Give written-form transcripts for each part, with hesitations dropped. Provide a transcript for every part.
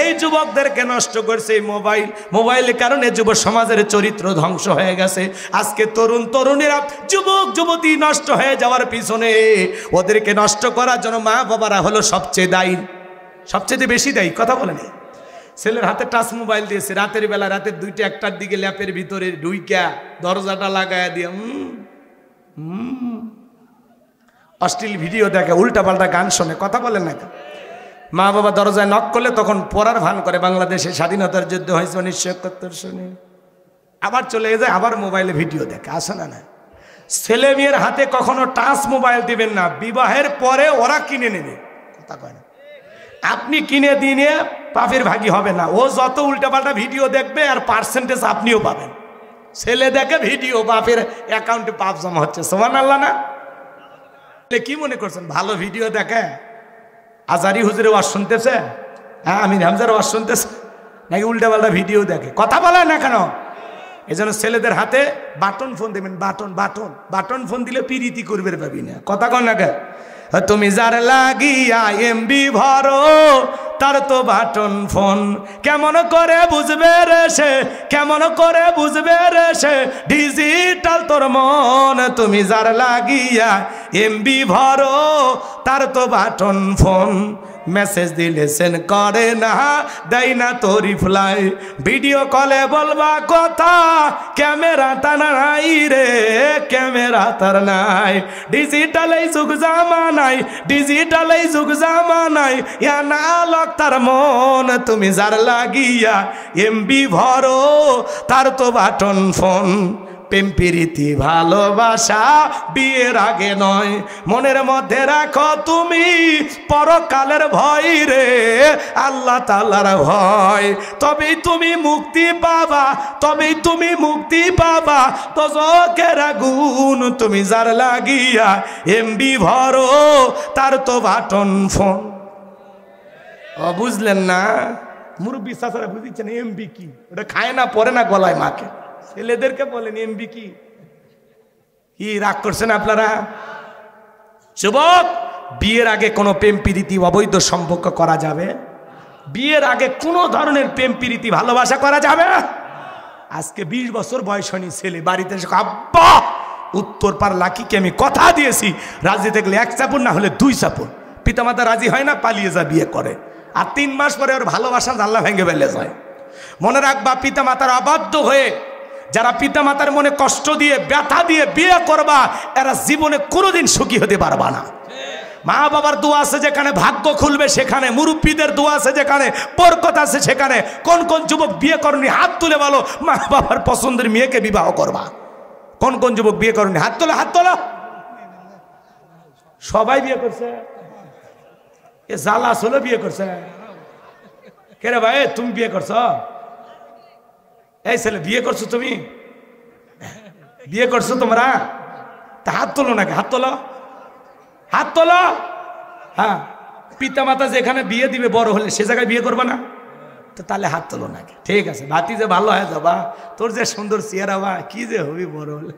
এই যুবকদেরকে নষ্ট করছে এই মোবাইলের কারণে যুব সমাজের চরিত্র ধ্বংস হয়ে গেছে। আজকে তরুণ তরুণীরা যুবক যুবতী নষ্ট হয়ে যাওয়ার পিছনে ওদেরকে নষ্ট করার জন্য মা বাবারা হলো সবচেয়ে দায়ী, সবচেয়ে বেশি দায়ী। কথা বলেনি, ছেলের হাতে টাচ মোবাইল দিয়েছে রাতের বেলা, রাতের 2টা 1টার দিকে ল্যাপের ভিতরে ঢুইকা দরজাটা লাগায়া দিয়ে অশ্লীল ভিডিও দেখে, উল্টাপাল্টা গান শোনে। কথা বলেন না, মা বাবা দরজায় নক করলে তখন পড়ার ভান করে বাংলাদেশে স্বাধীনতার যুদ্ধ হয়েছে 1971 সনে, আবার চলে যায়, আবার মোবাইলে ভিডিও দেখে। আসে না? না, ছেলে মেয়ের হাতে কখনো টাচ মোবাইল দিবেন না, বিবাহের পরে ওরা কিনে নেবে। কথা কয় না, আপনি কিনে দিয়ে পাপের ভাগী হবে না। ও যত উল্টাপাল্টা ভিডিও দেখবে আর পার্সেন্টেজ আপনিও পাবেন। ছেলে দেখে ভিডিও, বাপের অ্যাকাউন্টে পাপ জমা হচ্ছে। সুবহানাল্লাহ না? কি মনে করছেন ভালো ভিডিও দেখে? আজারি হুজুরে ওয়াজ শুনতেছে, হ্যাঁ আমির হামজার ওয়াজ শুনতেছে, নাকি উল্টাপাল্টা ভিডিও দেখে? কথা বলে না কেন? এই জন্য ছেলেদের হাতে বাটন ফোন দেবেন। বাটন ফোন দিলে পিরিতি করবে পাবি না। কথা কন না কে? তুমি যার লাগিয়া এমবি ভরো তার তো বাটন ফোন, কেমন করে বুঝবে রে সে, কেমন করে বুঝবে রে সে ডিজিটাল তোর মন। তুমি যার লাগিয়া এমবি ভরো তার তো বাটন ফোন, মেসেজ দিলে সেন্ড করে না, দেয় না তো রিপ্লাই, ভিডিও কলে বলবা কথা ক্যামেরা তার নাই রে, ক্যামেরা তার নাই। ডিজিটাল এই যুগ জামানাই, ডিজিটাল এই যুগ জামানাই, ইয়া না লক তার মন। তুমি যার লাগিয়া এমবি ভরো তার তো বাটন ফোন, প্রেম প্রীতি ভালোবাসা বিয়ের আগে নয়, মনের মধ্যে রাখো তুমি পরকালের ভয় রে, আল্লাহ তাআলার ভয়, তবেই তুমি মুক্তি পাবা, তবেই তুমি মুক্তি পাবা দোজখের আগুন। তুমি যার লাগিয়া এমবি ভরো তার তো বাটন ফোন। বুঝলেন না? মুরব্বী চাচারা বুঝিচ্ছেন এমবি কি? ওটা খায় না, পরে না, গলায় মাকে। ছেলেদেরকে বলেন এমবি কি? রাগ করছেন আপনারা? যুবক, বিয়ের আগে কোনো প্রেম প্রীতি অবৈধ সম্পর্ক করা যাবে? বিয়ের আগে কোনো ধরনের প্রেম প্রীতি ভালোবাসা করা যাবে? আজকে 20 বছর বয়স হয়নি ছেলে বাড়িতে এসে, আব্বা উত্তরপাড়া লাকিকে আমি কথা দিয়েছি রাজি থাকলে 1 চাপুর না হলে 2 চাপুর। পিতামাতা রাজি হয় না, পালিয়ে যা বিয়ে করে, আর 3 মাস পরে ওর ভালোবাসা জানলা ভেঙে ফেলে যায়। মনে রাখবা, পিতামাতার অবাধ্য হয়ে যারা পিতামাতার মনে কষ্ট দিয়ে ব্যথা দিয়ে বিয়ে করবা, এরা জীবনে কোনোদিন সুখী হতে পারবা না। মা বাবার দোয়া আছে যেখানে ভাগ্য খুলবে সেখানে, মুরব্বীদের দোয়া আছে যেখানে বরকত আছে সেখানে। কোন কোন যুবক বিয়ে করনি হাত তুলে বলো, মা বাবার পছন্দের মেয়েকে বিবাহ করবা। কোন কোন যুবক বিয়ে করনি হাত তোলা, হাত তোলা। সবাই বিয়ে করছে, এ জালা হলো বিয়ে করছে। কে রে ভাই, তুমি বিয়ে করছো? এই ছেলে বিয়ে করছো? তুমি বিয়ে করছো? তোমরা তা হাত তোলো নাকি? হাত তোলো, হাত তোলো। হ্যাঁ, পিতা মাতা যেখানে বিয়ে দিবে বড় হলে সে জায়গায় বিয়ে করবা না তো তাহলে হাত তোলো নাকি? ঠিক আছে, ভাতি যে ভালো হয়ে যাবা, তোর যে সুন্দর চেহারা, বা কি যে হবি বড় হলে।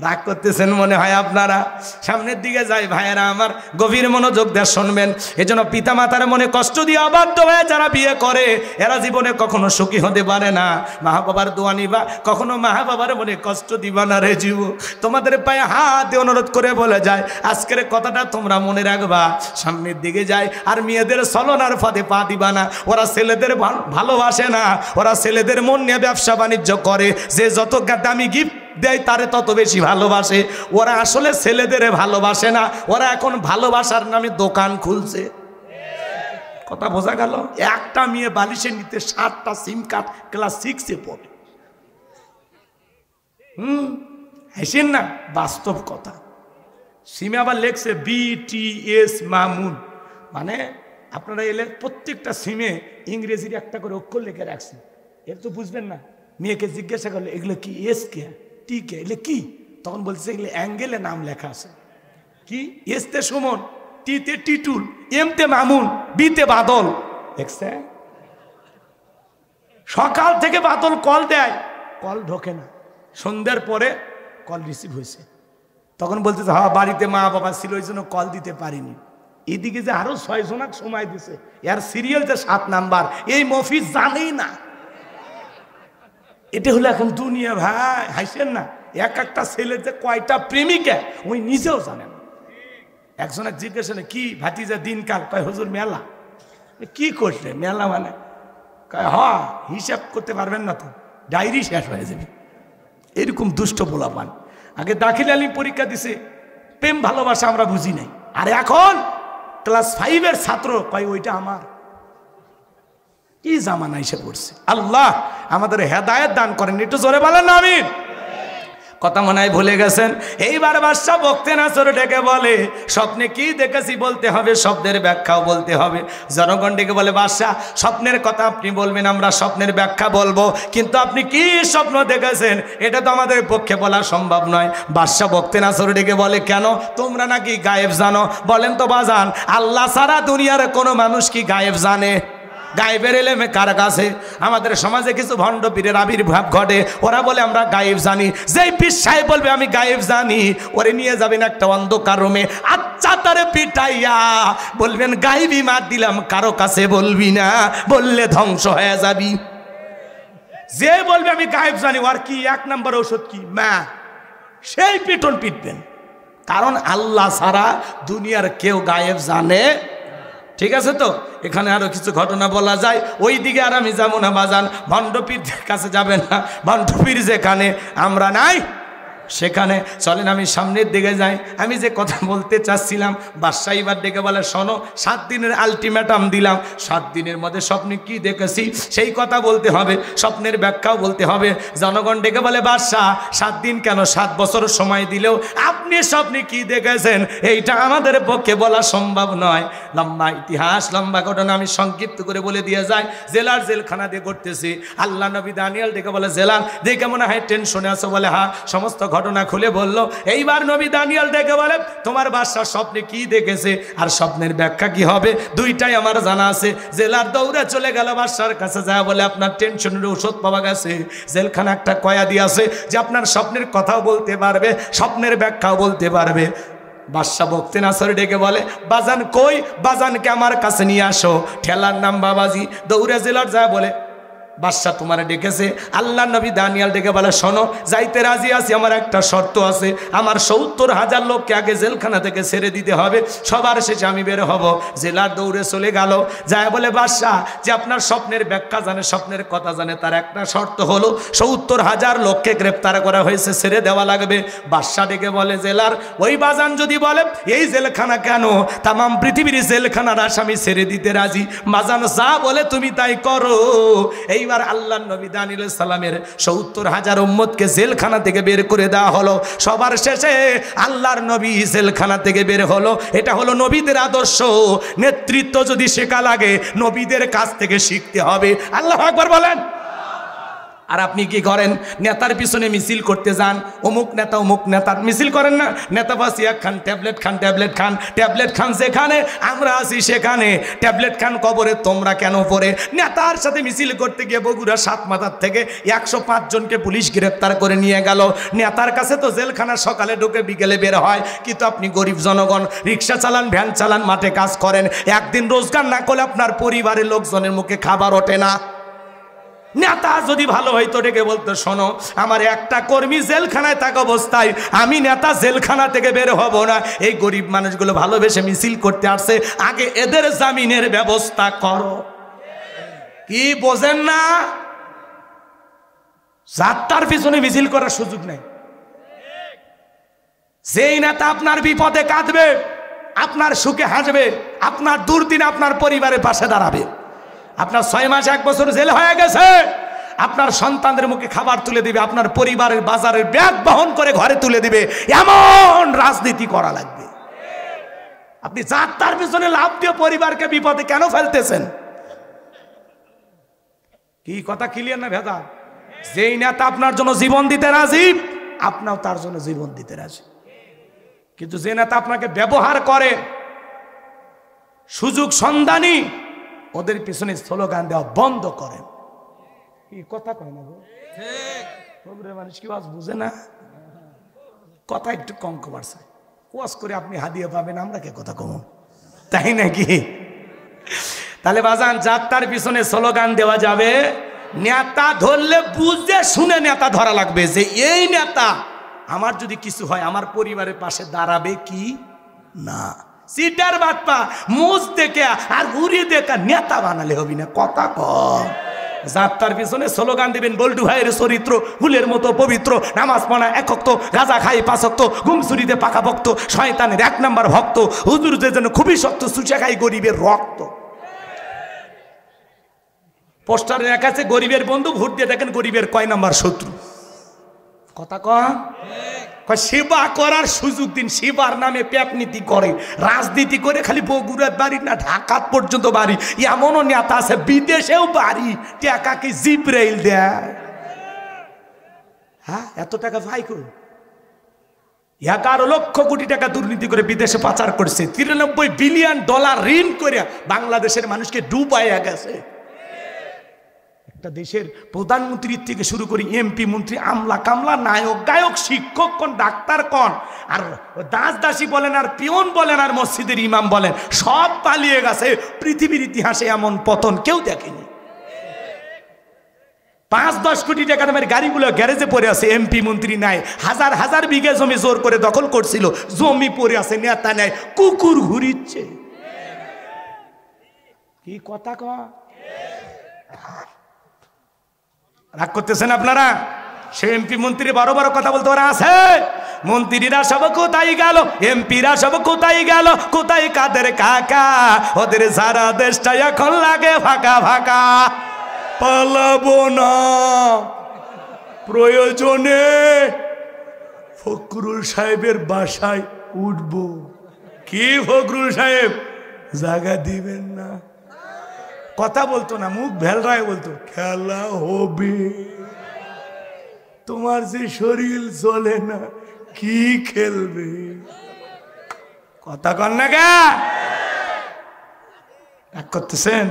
রাগ করতেছেন মনে হয় আপনারা। সামনের দিকে যাই ভাইয়েরা আমার, গভীর মনোযোগ দিয়ে শুনবেন। এজন্য পিতা মাতার মনে কষ্ট দিয়ে অবাধ্য হয়ে যারা বিয়ে করে এরা জীবনে কখনো সুখী হতে পারে না। মা বাবার দোয়া নিবা, কখনো মা বাবার মনে কষ্ট দিবা না রে জীব। তোমাদের পায়ে হাত দিয়ে অনুরোধ করে বলে যায়, আজকের কথাটা তোমরা মনে রাখবা। সামনের দিকে যায় আর মেয়েদের ছলনার ফাঁদে পা দিবা না। ওরা ছেলেদের ভালোবাসে না, ওরা ছেলেদের মন নিয়ে ব্যবসা বাণিজ্য করে। যে যত দামি গিফট দেয় তারে তত বেশি ভালোবাসে। ওরা আসলে ছেলেদের ভালোবাসে না, ওরা এখন ভালোবাসার নামে দোকান খুলছে। কথা বোঝা গেল? একটা মেয়ে বালিশে নিতে 7টা সিম কার্ড, ক্লাস 6-এ পড়ে। হাসেন না, বাস্তব কথা। সিমে আবার লেখছে BTS মামুন, মানে আপনারা এলে প্রত্যেকটা সিমে ইংরেজির একটা করে অক্ষর লিখে রাখছে। এর তো বুঝবেন না। মেয়েকে জিজ্ঞাসা করলে এগুলো কি, এস কে টি কে, এগুলো কি? তখন বলছে এগুলো অ্যাঙ্গেলে নাম লেখা আছে। কি? এসতে সুমন, টিতে টিটুল, এমতে মামুন, বিতে বাদল। দেখছে? সকাল থেকে বাদল কল দেয়, কল ঢোকে না। সন্ধ্যার পরে কল রিসিভ হয়েছে। তখন বলতেছে হ্যাঁ বাড়িতে মা বাবা ছিল ওই জন্য কল দিতে পারিনি। এদিকে যে আরো 6 জনাক সময় দিছে, এর সিরিয়াল যে 7 নাম্বার, এই মফিজ জানেই না। এটা হলো এখন দুনিয়া ভাই, হাসেন না। এক একটা ছেলের যে কয়টা প্রেমিকা ওই নিজেও জানেন। একজনের জিজ্ঞাসা কি ভাতিজা দিনকাল, কয় হুজুর মেলা। কি করলে মেলা মানে? কয় হ, হিসাব করতে পারবেন না তো, ডায়েরি শেষ হয়ে যাবে। এরকম দুষ্ট পোলাপান। আগে দাখিল আলিম পরীক্ষা দিছে, প্রেম ভালোবাসা আমরা বুঝি নাই, আর এখন ক্লাস 5-এর ছাত্র কয় ওইটা আমার। কি জামানা এসে পড়ছে। আল্লাহ আমাদের হেদায়েত দান করেন, একটু জোরে বলেন না আমিন। কথা মনে হয় ভুলে গেছেন। এইবার বাদশা বক্তে নাসর ডেকে বলে, স্বপ্নে কি দেখেছি বলতে হবে, শব্দের ব্যাখ্যাও বলতে হবে। জনগণ ডেকে বলে, বাদশা স্বপ্নের কথা আপনি বলবেন, আমরা স্বপ্নের ব্যাখ্যা বলবো, কিন্তু আপনি কি স্বপ্ন দেখেছেন এটা তো আমাদের পক্ষে বলা সম্ভব নয়। বাদশা বক্তে নাসর ডেকে বলে, কেন তোমরা নাকি গায়েব জানো? বলেন তো বাজান, আল্লাহ ছাড়া দুনিয়ার কোনো মানুষ কি গায়েব জানে? গায়েবের এলেমে কার কাছে? আমাদের সমাজে কিছু ভণ্ড পীরের আবির্ভাব ঘটে, ওরা বলে আমরা গায়েব জানি। যেই পীর সাহেব বলবে আমি গায়েব জানি, ওরে নিয়ে যাবেন একটা অন্ধকার রুমে, আচ্ছা তারে পিটাইয়া বলবেন গায়েবী মার দিলাম, কারো কাছে বলবি না, বললে ধ্বংস হয়ে যাবি। যে বলবে আমি গায়েব জানি, ওর কি 1 নম্বর ঔষধ কি মা, সেই পিটন পিটবেন। কারণ আল্লাহ ছাড়া দুনিয়ার কেউ গায়েব জানে। ঠিক আছে তো? এখানে আরো কিছু ঘটনা বলা যায়, ওই দিকে আর আমি যাবো না বাজান। ভণ্ডপীর কাছে যাবেন না, ভণ্ডপীর যেখানে আমরা নাই সেখানে চলেন আমি সামনের দিকে যাই। আমি যে কথা বলতে চাচ্ছিলাম, বাদশা এবার ডেকে বলে, শোনো 7 দিনের আলটিমেটাম দিলাম, 7 দিনের মধ্যে স্বপ্নে কি দেখেছি সেই কথা বলতে হবে, স্বপ্নের ব্যাখ্যাও বলতে হবে। জনগণ ডেকে বলে, বাদশা 7 দিন কেন, 7 বছর সময় দিলেও আপনি স্বপ্নে কি দেখেছেন এইটা আমাদের পক্ষে বলা সম্ভব নয়। লম্বা ইতিহাস, লম্বা ঘটনা আমি সংক্ষিপ্ত করে বলে দিয়ে যাই। জেলার জেলখানা দিয়ে করতেছি। আল্লাহ নবী দানিয়েল ডেকে বলে, জেলার দেখে মনে হয় টেনশনে আছো? বলে হ্যাঁ। সমস্ত ঘটনা খুলে বলল। এইবার নবী দানিয়েল ডেকে বলে, তোমার বাদশা স্বপ্নে কি দেখেছে আর স্বপ্নের ব্যাখ্যা কি হবে দুইটাই আমার জানা আছে। জেলার দৌড়ে চলে গেল বাদশার কাছে, যায় বলে আপনার টেনশনের ওষুধ পাওয়া গেছে। জেলখানা একটা কয়াদি আছে যে আপনার স্বপ্নের কথাও বলতে পারবে, স্বপ্নের ব্যাখ্যাও বলতে পারবে। বাদশা বক্তে নাসর ডেকে বলে, বাজান কই? বাজানকে আমার কাছে নিয়ে আসো। ঠেলার নাম বাবাজি। দৌড়ে জেলার যায় বলে, বাদশা তোমার ডেকেছে। আল্লাহ নবী দানিয়েল ডেকে বলে, শোনো যাইতে রাজি আছি, আমার একটা শর্ত আছে, আমার 70,000 লোককে আগে জেলখানা থেকে ছেড়ে দিতে হবে, সবার শেষে আমি বের হব। জেলার দৌড়ে চলে গেল, যায় বলে, বাদশা যে আপনার স্বপ্নের ব্যাখ্যা জানে, স্বপ্নের কথা জানে, তার একটা শর্ত হলো 70,000 লোককে গ্রেপ্তার করা হয়েছে, ছেড়ে দেওয়া লাগবে। বাদশা ডেকে বলে, জেলার ওই বাজান যদি বলে এই জেলখানা কেন, তামাম পৃথিবীর জেলখানার আসামি ছেড়ে দিতে রাজি, বাজান যা বলে তুমি তাই করো। এইবার আল্লাহ নবী দানিয়েল সালামের 70,000 উম্মতকে জেলখানা থেকে বের করে দেওয়া হলো। সবার শেষে আল্লাহর নবী জেলখানা থেকে বের হলো। এটা হলো নবীদের আদর্শ। নেতৃত্ব যদি শেখা লাগে নবীদের কাছ থেকে শিখতে হবে। আল্লাহু আকবার বলেন। আর আপনি কি করেন? নেতার পিছনে মিছিল করতে যান, অমুক নেতা অমুক নেতার মিছিল করেন না? নেতা বাসিয়া খান, ট্যাবলেট খান, ট্যাবলেট খান, ট্যাবলেট খান যেখানে, আমরা আছি সেখানে। ট্যাবলেট খান কবরে, তোমরা কেন পড়ে? নেতার সাথে মিছিল করতে গিয়ে বগুড়া 7 মাথার থেকে 105 জনকে পুলিশ গ্রেপ্তার করে নিয়ে গেল। নেতার কাছে তো জেলখানা সকালে ঢুকে বিকেলে বের হয়, কিন্তু আপনি গরিব জনগণ, রিক্সা চালান, ভ্যান চালান, মাঠে কাজ করেন, একদিন রোজগার না করলে আপনার পরিবারের লোকজনের মুখে খাবার ওঠে না। নেতা যদি ভালো হইতো ডেকে বলতো, শোনো আমার একটা কর্মী জেলখানায় থাকা অবস্থায় আমি নেতা জেলখানা থেকে বের হব না। এই গরিব মানুষগুলো ভালোবেসে মিছিল করতে আসছে, আগে এদের জামিনের ব্যবস্থা করো। কি বোঝেন না? যাত্রার পিছনে মিছিল করার সুযোগ নেই। যেই নেতা আপনার বিপদে কাঁদবে, আপনার সুখে হাসবে, আপনার দুর্দিনে আপনার পরিবারের পাশে দাঁড়াবে। আপনার 6 মাস 1 বছর জেল হয়ে গেছে, আপনার সন্তানদের মুখে খাবার তুলে দিবে, আপনার পরিবারের বাজারের ব্যাগ বহন করে ঘরে তুলে দিবে, এমন রাজনীতি করা লাগবে। আপনি যাত্রার পিছনে লাভ দিয়ে পরিবারকে বিপদে কেন ফেলতেছেন? কি কথা ক্লিয়ার না ভেদা? যেই নেতা আপনার জন্য জীবন দিতে রাজি, আপনিও তার জন্য জীবন দিতে রাজি। কিন্তু যে নেতা আপনাকে ব্যবহার করে, সুযোগ সন্ধানী, ওদের পিছনে স্লোগান দেওয়া বন্ধ করেন। কি কথা কয় না গো? মানুষ কি ওয়াজ বুঝে না? কথা একটু কম কমার চাই। ওয়াজ করে আপনি হাদিয়া পাবেন, আমরা কে কথা কম। তাই নাকি? তাহলে বাজান যাত্রার পিছনে স্লোগান দেওয়া যাবে, নেতা ধরলে বুঝে শুনে নেতা ধরা লাগবে, যে এই নেতা আমার যদি কিছু হয় আমার পরিবারের পাশে দাঁড়াবে কি না। সিটার বাটপা মুজ দেখে আর ঘুরিয়ে দেখা নেতা বানালে হবি না, কথা কম। যাত্রার পিছনে স্লোগান দিবেন, বল্টু ভাইয়ের চরিত্র ফুলের মতো পবিত্র, নামাজ পড়া একক্ত, গাঁজা খাই পাঁচক্ত, ঘুমসুরিতে পাকা ভক্ত, শয়তানের 1 নম্বর ভক্ত, হুজুর যে যেন খুবই শক্ত, সুচা খাই গরিবের রক্ত। পোস্টারে লেখা আছে গরিবের বন্ধু, ভোট দিয়ে দেখেন গরিবের কয় নাম্বার শত্রু। কথা কয় সেবা করার সুযোগ দিন। সেবার নামে পেটনীতি করে, রাজনীতি করে, খালি বগুড়ার বাড়ি না ঢাকা পর্যন্ত বাড়ি, এমনও নেতা আছে বিদেশেও বাড়ি, টাকা কি জিব্রাইল দেয়? হ্যাঁ, এত টাকা ভাই কই? 11 লক্ষ কোটি টাকা দুর্নীতি করে বিদেশে পাচার করছে, 93 বিলিয়ন ডলার ঋণ করে বাংলাদেশের মানুষকে ডুবাইয়া গেছে। একটা দেশের প্রধানমন্ত্রীর থেকে শুরু করি এমপি মন্ত্রী, আমলা কামলা, নায়ক গায়ক, শিক্ষক কোন, ডাক্তার কোন, আর দাস দাসী বলেন, আর পিয়ন বলেন, আর মসজিদের ইমাম বলেন, সব পালিয়ে গেছে। পৃথিবীর ইতিহাসে এমন পতন কেউ দেখেনি। 5-10 কোটি টাকা দামের গাড়িগুলো গ্যারেজে পড়ে আছে, এমপি মন্ত্রী নাই। হাজার হাজার বিঘা জমি জোর করে দখল করছিল, জমি পড়ে আছে, নেতা নাই, কুকুর ঘুরিচ্ছে। কি কথা কয়? রাগ করতেছেন আপনারা? সে এমপি মন্ত্রী বড় বড় কথা বলতে ওরা আছে। মন্ত্রীরা সব কোথায় গেল, এমপিরা সব কোথায় গেল, কোথায় কাদের কাকা? ওদের সারা দেশটা এখন লাগে ফাঁকা ফাঁকা। পালাবো না, প্রয়োজনে ফখরুল সাহেবের বাসায় উঠবো। কি ফখরুল সাহেব জায়গা দিবেন না? কথা বলতো না, মুখ ভেলরায় বলতো, খেলা হবে। তোমার যে শরীর চলে না, কি খেলবে? কথা কন না গা, রাগ করতেছেন?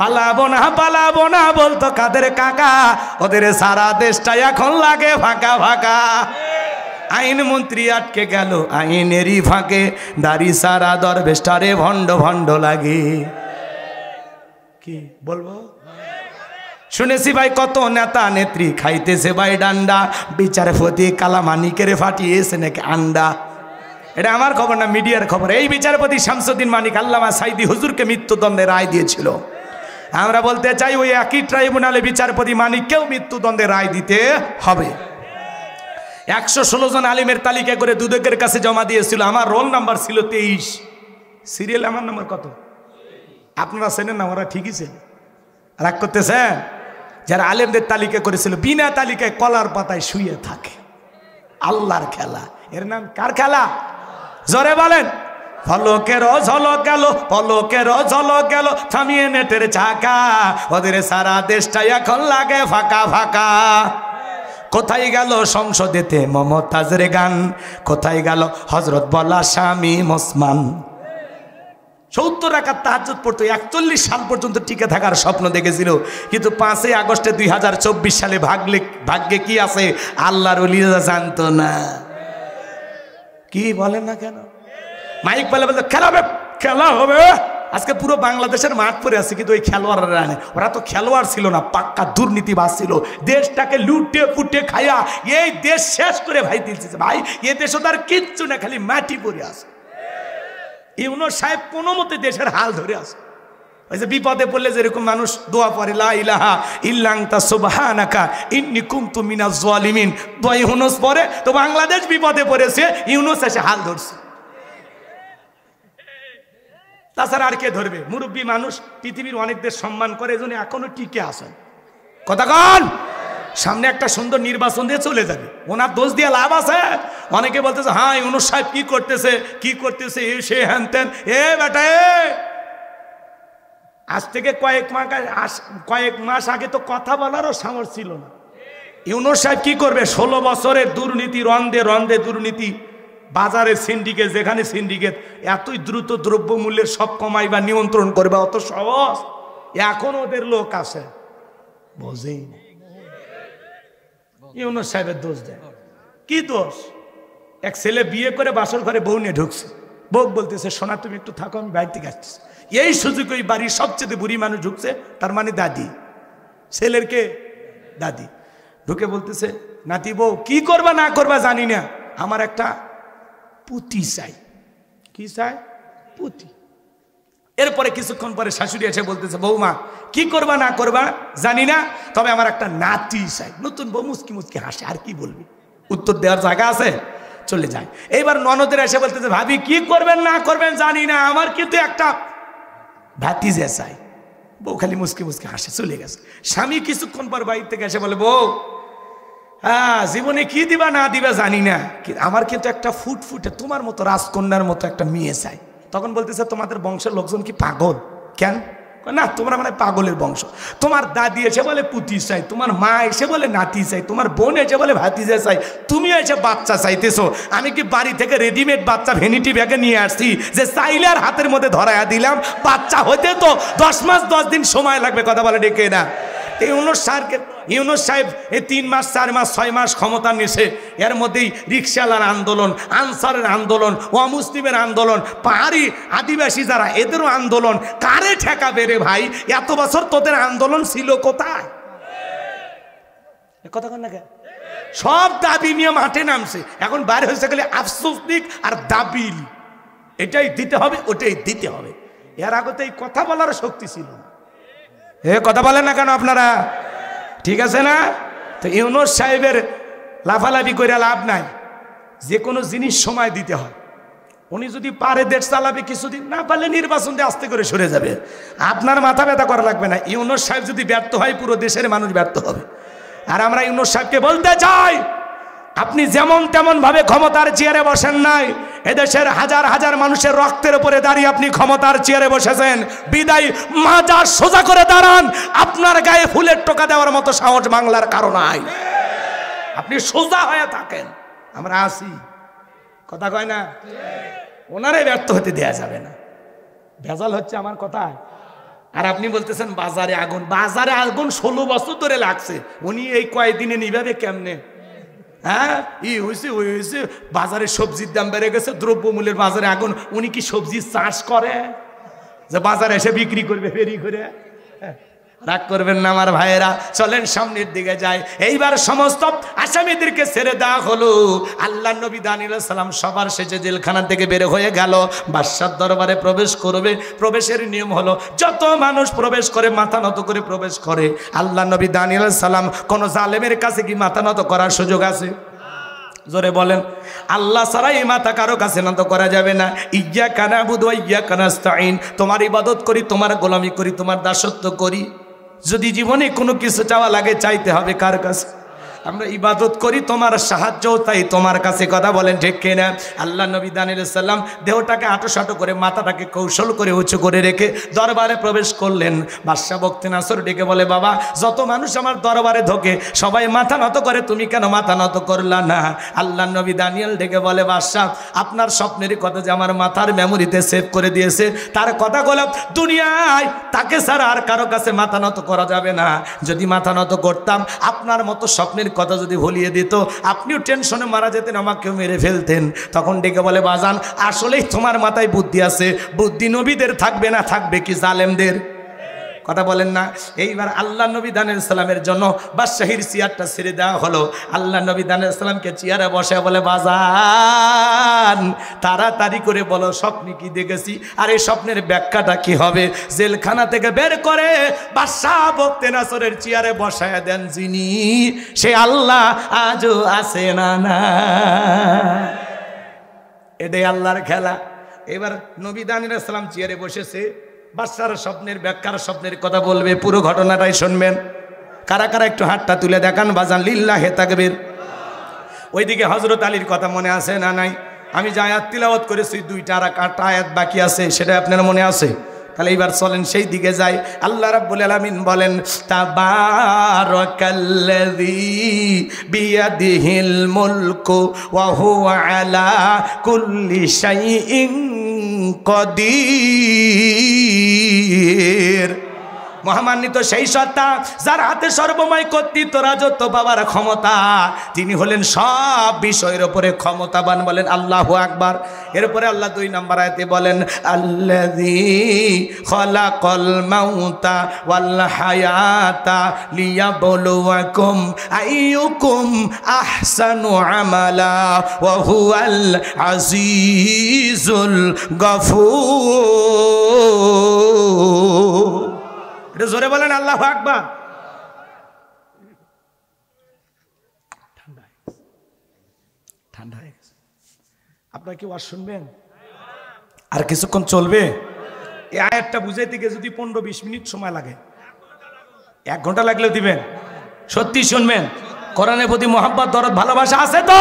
পালাবো না বলতো কাদের কাকা, ওদের সারা দেশটা এখন লাগে ফাঁকা ফাঁকা। আইন মন্ত্রী আটকে গেল আইনেরই ফাঁকে, দাড়ি সারা দরবেশটারে ভণ্ড ভণ্ড লাগে। কি বলবো? শুনেছি ভাই কত নেতা নেত্রী খাইতেছে ভাই ডান্ডা, বিচারপতি কালামানিকের ফাটিয়েছে নাকি আন্ডা। এটা আমার খবর না, মিডিয়ার খবর। এই বিচারপতি শামসুদ্দিন মানিক আল্লামা সাইদি হুজুরকে মৃত্যুদণ্ডের রায় দিয়েছিল। আমরা বলতে চাই ওই একই ট্রাইব্যুনালে বিচারপতি মানিককেও মৃত্যুদণ্ডের রায় দিতে হবে। 116 জন আলিমের তালিকা করে দুদকের কাছে জমা দিয়েছিল। আমার রোল নাম্বার ছিল 23, সিরিয়াল আমার নাম্বার কত আপনারা চেনেন না? ওরা ঠিকই ছিল। রাগ করতেছেন? যারা আলেমদের তালিকা করেছিল বিনা তালিকায় কলার পাতায় শুয়ে থাকে। আল্লাহর খেলা, এর নাম কার খেলা? জোরে বলেন। ফলকের ঝলক গেল, পলকের ঝলক গেল, থামিয়ে নেটের চাকা, ওদের সারা দেশটা এখন লাগে ফাঁকা ফাঁকা। কোথায় গেল সংসদেতে মমতাজের গান, কোথায় গেল হজরত বলা স্বামী ওসমান? 70 রাকাত তাহাজ্জুদ পড়তো, 41 সাল পর্যন্ত টিকে থাকার স্বপ্ন দেখেছিল, কিন্তু 5 আগস্টে 2024 সালে ভাগ্যে কি আছে আল্লাহর ওলিরা জানতো না। কি বলেন না কেন? মাইক বলে বলতো খেলা হবে। আজকে পুরো বাংলাদেশের মাঠ পরে আছে, কিন্তু ওই খেলোয়াড়রা নেই। ওরা তো খেলোয়াড় ছিল না, পাক্কা দুর্নীতিবাজ ছিল। দেশটাকে লুটে পুটে খাইয়া এই দেশ শেষ করে ভাই দিচ্ছে। ভাই এ দেশও তার কিচ্ছু না, খালি মাটি পরে আছে। ইউনূস সাহেব কোনো মতে দেশের হাল ধরে আছে। ওই যে বিপদে পড়লে যেরকম মানুষ দোয়া পড়ে, লা ইলাহা ইল্লা আনতা সুবহানাকা ইন্নী কুনতু মিনাজ জালিমিন, দোয়া ইউনূস পড়ে। তো বাংলাদেশ বিপদে পড়েছে, ইউনূস এসে হাল ধরছে। তাছাড়া আর কে ধরবে? মুরব্বী মানুষ, পৃথিবীর অনেক দেশ সম্মান করে, এজন্য এখনো টিকে আছেন। কথা কন। সামনে একটা সুন্দর নির্বাচন দিয়ে চলে যাবে, ওনার দোষ দিয়ে লাভ আছে? অনেকে বলতেছে হ্যাঁ ইউনূস সাহেব কি করতেছে সে হ্যান ত্যান। এ বেটা, আজ থেকে কয়েক মাস আগে তো কথা বলারও সামর্থ্য ছিল না। ইউনূস সাহেব কি করবে? 16 বছরের দুর্নীতি, রন্দে রন্দে দুর্নীতি, বাজারের সিন্ডিকেট, যেখানে সিন্ডিকেট, এতই দ্রুত দ্রব্যমূল্যের সব কমাই বা নিয়ন্ত্রণ করবে, অত সহজ? এখন ওদের লোক আছে, বোঝেই না। ইউনূস সাহেবের দোষ দেয়। কি দোষ? এক ছেলে বিয়ে করে বাসর ঘরে বউ নিয়ে ঢুকছে, বউ বলতেছে সোনা তুমি একটু থাকো, আমি বাড়ি থেকে আসছি। এই সুযোগ ওই বাড়ির সবচেয়ে বুড়ি মানুষ ঢুকছে, তার মানে দাদি, ছেলের কে দাদি, ঢুকে বলতেছে নাতি বউ কি করবা না করবা জানি না, আমার একটা পুতি চাই। কি চাই? পুতি। এরপরে কিছুক্ষণ পরে শাশুড়ি এসে বলতেছে বৌমা কি করবা না করবা জানি না, তবে আমার একটা নাতি চাই। নতুন বউ মুচকি মুচকি হাসে, আর কি বলবি, উত্তর দেওয়ার জায়গা আছে, চলে যায়। এইবার ননদের এসে বলতেছে ভাবি কি করবেন না করবেন জানি না, আমার কিন্তু একটা ভাতিজা চাই। বউ খালি মুচকি মুচকি হাসে, চলে গেছে। স্বামী কিছুক্ষণ পর বাড়ি থেকে এসে বলে বউ হ্যাঁ জীবনে কি দিবা না দিবা জানি না, আমার কিন্তু একটা ফুটফুটে তোমার মতো রাজকন্যার মতো একটা মেয়ে চাই। তখন বলতেছে তোমাদের বংশের লোকজন কি পাগল? কেন? না তোমরা মানে পাগলের বংশ। তোমার দাদি এসে বলে পুতি চাই, তোমার মা এসে বলে নাতি চাই, তোমার বোন এসে বলে ভাতিজা চাই, তুমি এসে বাচ্চা চাইতেছো। আমি কি বাড়ি থেকে রেডিমেড বাচ্চা ভ্যানিটি ব্যাগে নিয়ে আসছি যে চাইলে আর হাতের মধ্যে ধরাইয়া দিলাম? বাচ্চা হইতে তো 10 মাস 10 দিন সময় লাগবে, কথা বলে ডেকে না। ইউনূস সাহেব এই 3 মাস 4 মাস 6 মাস ক্ষমতা নিয়েছে, এর মধ্যেই রিক্সাওয়ালার আন্দোলন, আনসারের আন্দোলন, অমুসলিমের আন্দোলন, পাহাড়ি আদিবাসী যারা এদেরও আন্দোলন। কারে ঠেকা বেড়ে ভাই? এত বছর তোদের আন্দোলন ছিল কোথায়? কথা কন না কেন? সব দাবি নিয়ে মাঠে নামছে, এখন বাইরে হয়েছে গেলে আফসোস দিক আর দাবিল, এটাই দিতে হবে ওটাই দিতে হবে। এর আগতে এই কথা বলার শক্তি ছিল না। কথা বলেন না কেন আপনারা? ঠিক আছে না? তো ইউনূস সাহেবের লাফালাফি করে লাভ নাই, যে কোনো জিনিস সময় দিতে হয়। উনি যদি পারে দেশ চালাবে কিছুদিন, না পারলে নির্বাচন দিয়ে আস্তে করে সরে যাবে, আপনার মাথা ব্যথা করা লাগবে না। ইউনূস সাহেব যদি ব্যর্থ হয় পুরো দেশের মানুষ ব্যর্থ হবে। আর আমরা ইউনূস সাহেবকে বলতে চাই আপনি যেমন তেমন ভাবে ক্ষমতার চেয়ারে বসেন নাই, এদেশের হাজার হাজার মানুষের রক্তের উপরে দাঁড়িয়ে আপনি ক্ষমতার চেয়ারে বসেছেন, বিদায় মাজা সোজা করে দাঁড়ান। আপনার গায়ে ফুলের টোকা দেওয়ার মতো সাহস বাংলার কারো নাই, আপনি সোজা হয়ে থাকেন। আমরা আসি, কথা কয় না, ওনারে ব্যর্থ হতে দেয়া যাবে না। ভেজাল হচ্ছে আমার কথায়। আর আপনি বলতেছেন বাজারে আগুন, বাজারে আগুন 16 বছর ধরে লাগছে, উনি এই কয়েকদিনে নিভাবে কেমনে? হ্যাঁ হয়েছে ওই হয়েছে, বাজারে সবজির দাম বেড়ে গেছে, দ্রব্যমূল্যের বাজারে আগুন। উনি কি সবজির চাষ করে যে বাজারে এসে বিক্রি করবে ফেরি করে? রাগ করবেন না আমার ভাইয়েরা, চলেন সামনের দিকে যায়। এইবার সমস্ত আসামিদেরকে ছেড়ে দেওয়া হলো। আল্লাহ নবী দানিয়েল আলাইহিস সালাম সবার শেষে জেলখানা থেকে বের হয়ে গেল, বাদশার দরবারে প্রবেশ করবে। প্রবেশের নিয়ম হলো যত মানুষ প্রবেশ করে মাথা নত করে প্রবেশ করে। আল্লাহ নবী দানিয়েল আলাইহিস সালাম কোন জালেমের কাছে কি মাথা নত করার সুযোগ আছে? জোরে বলেন। আল্লাহ ছাড়া এই মাথা কারো কাছে নত করা যাবে না। ইয়্যাকা না'বুদু ওয়া ইয়্যাকা নাস্তাঈন, তোমার ইবাদত করি, তোমার গোলামি করি, তোমার দাসত্ব করি। যদি জীবনে কোনো কিছু চাওয়া লাগে চাইতে হবে কার কাছে? আমরা ইবাদত করি, তোমার সাহায্য তাই তোমার কাছে, কথা বলেন ঠিক কিনা? আল্লাহ নবী দানিয়েল আলাইহিস সালাম দেহটাকে আঁটোসাঁটো করে মাথাটাকে কৌশল করে উঁচু করে রেখে দরবারে প্রবেশ করলেন। বাদশা বক্তে নাসর ডেকে বলে বাবা যত মানুষ আমার দরবারে ঢোকে সবাই মাথা নত করে, তুমি কেন মাথা নত করলা না? আল্লাহ নবী দানিয়েল ডেকে বলে বাদশা আপনার স্বপ্নের কথা যে আমার মাথার মেমোরিতে সেভ করে দিয়েছে, তার কথাগুলো দুনিয়ায় তাকে ছাড়া আর কারো কাছে মাথা নত করা যাবে না। যদি মাথা নত করতাম আপনার মতো স্বপ্নের কথা যদি ভুলিয়ে দিত আপনিও টেনশনে মারা যেতেন, আমাকেও মেরে ফেলতেন। তখন ডেকে বলে বাজান আসলেই তোমার মাথায় বুদ্ধি আছে, বুদ্ধি নবীদের থাকবে না, থাকবে কি জালেমদের? কথা বলেন না। এইবার আল্লাহ নবী দানিয়েল সালামের জন্য বাদশাহীর চেয়ারটা ছেড়ে দেওয়া হলো। আল্লাহ নবী দানিয়েল সালামকে চেয়ারে বসে বলে বাজান তাড়াতাড়ি করে বলো স্বপ্নে কি দেখেছি, আর এই স্বপ্নের ব্যাখ্যাটা কি হবে? জেলখানা থেকে বের করে বাদশাহ বক্তে নাসরের চেয়ারে বসায় দেন যিনি, সে আল্লাহ আজও আছে না না। এটাই আল্লাহর খেলা। এবার নবী দানিয়েল সালাম চেয়ারে বসেছে, বাদশার স্বপ্নের ব্যাখ্যার স্বপ্নের কথা বলবে, পুরো ঘটনাটাই শুনবেন। কারা কারা একটু হাতটা তুলে দেখান বাজান, লিল্লাহে তাকবীর। ওইদিকে হযরত আলীর কথা মনে আছে না নাই? আমি যে আয়াত তিলাওয়াত করেছি 2টা আর 8টা আয়াত বাকি আছে, সেটা আপনার মনে আছে? তাহলে এইবার চলেন সেই দিকে যাই। আল্লাহ রাব্বুল আলামিন বলেন তাবারাকাল্লাযী বিয়াদিহিল মুলকু ওয়া হুয়া আলা কুল্লি শাইইন কদির। মহামান্বিত সেই সত্তা যার হাতে সর্বময় কর্তৃত্ব রাজত্ব পাওয়ার ক্ষমতা, তিনি হলেন সব বিষয়ের উপরে ক্ষমতাবান। বলেন আল্লাহু আকবার। এরপরে আল্লাহ 2 নম্বর আয়াতে বলেন আল্লাযী খালাকাল মাউতা ওয়াল হায়াতা লিয়াবলুয়াকুম আইয়ুকুম আহসানু আমালা ওয়া হুয়াল আজিজুল গফুর। এটা জোরে বলেন আল্লাহু আকবার। ঠান্ডা হয়ে গেছে। আপনারা কি ওয়াজ শুনবেন? আর কিছুক্ষণ চলবে? এই আয়াতটা বুঝাইতে গিয়ে যদি 15-20 মিনিট সময় লাগে, 1 ঘন্টা লাগলেও দিবেন। সত্যি শুনবেন। কোরআনের প্রতি মহব্বত, দরদ, ভালোবাসা আছে তো?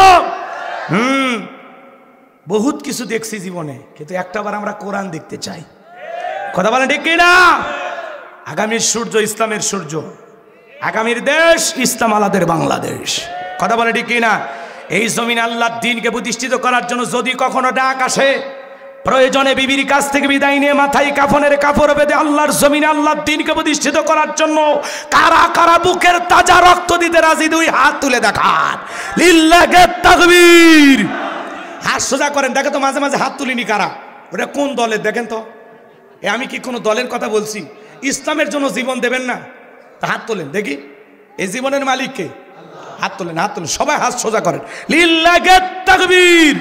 বহুত কিছু দেখছি জীবনে, কিন্তু একটাবার আমরা কোরআন দেখতে চাই। কথা বলেন ঠিক কিনা? আগামীর সূর্য ইসলামের সূর্য, আগামীর দেশ ইসলাম আলাদের বাংলাদেশ। কথা বলে ঠিক কিনা? এই জমিন আল্লাহর দ্বীনকে প্রতিষ্ঠিত করার জন্য যদি কখনো ডাক আসে, প্রয়োজনে বিবির কাছ থেকে বিদায় নিয়ে মাথায় কাফনের কাপড় বেঁধে আল্লাহর জমিনে আল্লাহর দ্বীনকে প্রতিষ্ঠিত করার জন্য কারা কারা বুকের তাজা রক্ত দিতে রাজি, 2 হাত তুলে দেখান। লিল্লাহি তাকবীর। হাত সোজা করেন। দেখে তো মাঝে মাঝে হাত তুলিনি কারা? ওটা কোন দলের দেখেন তো? আমি কি কোনো দলের কথা বলছি? ইসলামের জন্য জীবন দেবেন না? তা হাত তোলেন দেখি। এই জীবনের মালিক কে? হাত তোলেন, হাত তোলেন। সবাই হাত সোজা করেন। লিল্লাহি তাকবীর।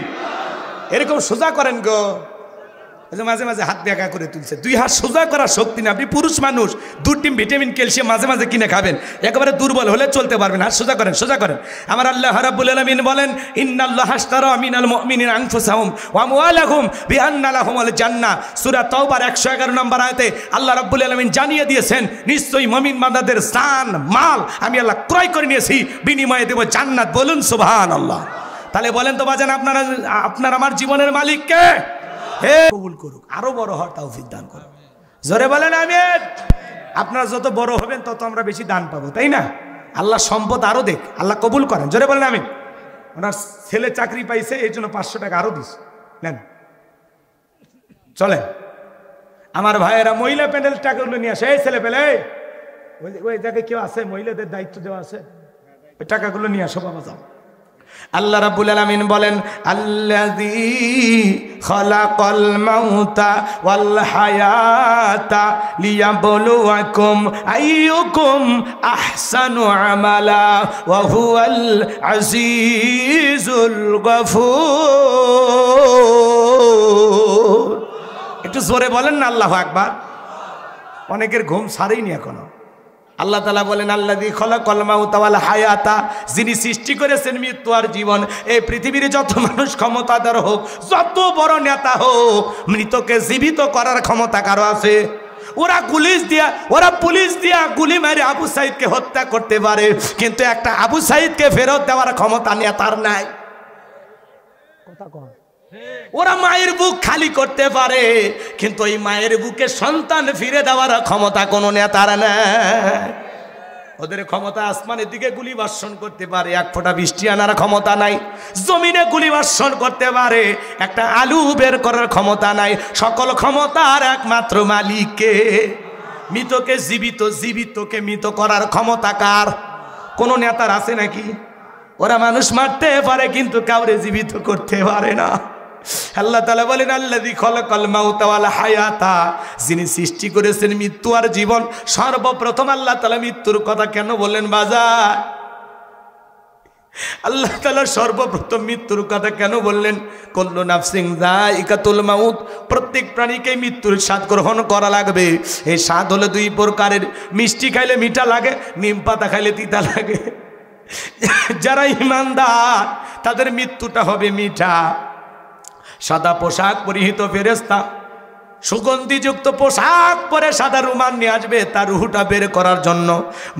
এরকম সোজা করেন গো। মাঝে মাঝে হাত ব্যাকা করে তুলছে। 2 হাত সোজা করার শক্তি না। আপনি পুরুষ মানুষ, 2 টিম ভিটামিন ক্যালসিয়াম মাঝে মাঝে কিনে খাবেন, একেবারে দুর্বল হলে চলতে পারবেন। হাত সোজা করেন, সোজা করেন। আমার আল্লাহ রাব্বুল আলামিন বলেন ইন্নাল্লাহা আশতারা মিনাল মুমিনিনা আনফুসাহুম ওয়া আমওয়ালাহুম বিআন্না লাহুমুল জান্নাহ। সূরা তাওবার 111 নম্বর আয়াতে আল্লাহ রাব্বুল আলামিন জানিয়ে দিয়েছেন, নিশ্চয়ই মুমিন বান্দাদের জান মাল আমি আল্লাহ ক্রয় করে নিয়েছি, বিনিময়ে দেব জান্নাত। বলুন সুবহানাল্লাহ। তাহলে বলেন তো বাজান, আপনার আমার জীবনের মালিক কে? হে কবুল করুক, আরো বড় হওয়ার তৌফিক দান করুক। জোরে বলেন আমিন। আপনারা যত বড় হবেন তত আমরা বেশি দান পাবো, তাই না? আল্লাহ সম্পদ আরো দেখ, আল্লাহ কবুল করেন। জোরে বলেন আমিন। ওনার ছেলে চাকরি পাইছে, এই জন্য 500 টাকা আরো দিস নেন। চলে আমার ভাইয়েরা মহিলা প্যানেল টাকাগুলো নিয়ে আসে। এই ছেলে পেলে ওই জায়গায় কেউ আছে, মহিলাদের দায়িত্ব দেওয়া আছে, ওই টাকাগুলো নিয়ে আসো বাবা, যাও। আল্লাহ রাব্বুল আলামিন বলেন আল্লাযী খালাকাল মাউতা ওয়াল হায়াতা লিয়াবলুয়াকুম আইয়ুকুম আহসানু আমালা ওয়া হুয়াল আজিজুল গফুর। একটু জোরে বলেন না আল্লাহু আকবার। অনেকের ঘুম ছাড়েইনি এখনো। আল্লাহ তাআলা বলেন আল্লাযী খালাকাল মাউতা ওয়াল হায়াতা, যিনি সৃষ্টি করেছেন মৃত্যু আর জীবন। এই পৃথিবীর যত মানুষ ক্ষমতাধর হোক, যত বড় নেতা হোক, মৃতকে জীবিত করার ক্ষমতা কারো আছে? ওরা পুলিশ দিয়া গুলি মারে আবু সাইদকে হত্যা করতে পারে, কিন্তু একটা আবু সাইদকে ফেরত দেওয়ার ক্ষমতা নেতার নাই। কথা কয়। ওরা মায়ের বুক খালি করতে পারে, কিন্তু ওই মায়ের বুকে সন্তান ফিরে দেওয়ার ক্ষমতা কোনো নেতার নাই। ওদের ক্ষমতা আসমানের দিকে গুলি বর্ষণ করতে পারে, 1 ফোঁটা বৃষ্টি আনার ক্ষমতা নাই। জমিনে গুলি বর্ষণ করতে পারে, একটা আলু বের করার ক্ষমতা নাই। সকল ক্ষমতার একমাত্র মালিককে। মৃতকে জীবিত, জীবিতকে মৃত করার ক্ষমতা কার? কোন নেতার আছে নাকি? ওরা মানুষ মারতে পারে, কিন্তু কাউরে জীবিত করতে পারে না। আল্লাহ তাআলা বলেন আল্লাযী খালাকাল মাউতা ওয়াল হায়াতা, যিনি সৃষ্টি করেছেন মৃত্যু আর জীবন। সর্বপ্রথম আল্লাহ তাআলা মৃত্যুর কথা কেন বললেন বাজার? আল্লাহ তাআলা সর্বপ্রথম মৃত্যুর কথা কেন বললেন? কুল্লু নাফসিন যায়িকাতুল মাউত, প্রত্যেক প্রাণীকে মৃত্যুর স্বাদ গ্রহণ করা লাগবে। এই স্বাদ হলো 2 প্রকারের। মিষ্টি খাইলে মিঠা লাগে, নিম পাতা খাইলে তিতা লাগে। যারা ঈমানদার তাদের মৃত্যুটা হবে মিঠা। সাদা পোশাক পরিহিত ফেরেশতা সুগন্ধিযুক্ত পোশাক পরে সাদা রুমাল নিয়ে আসবে তার রুহটা বের করার জন্য।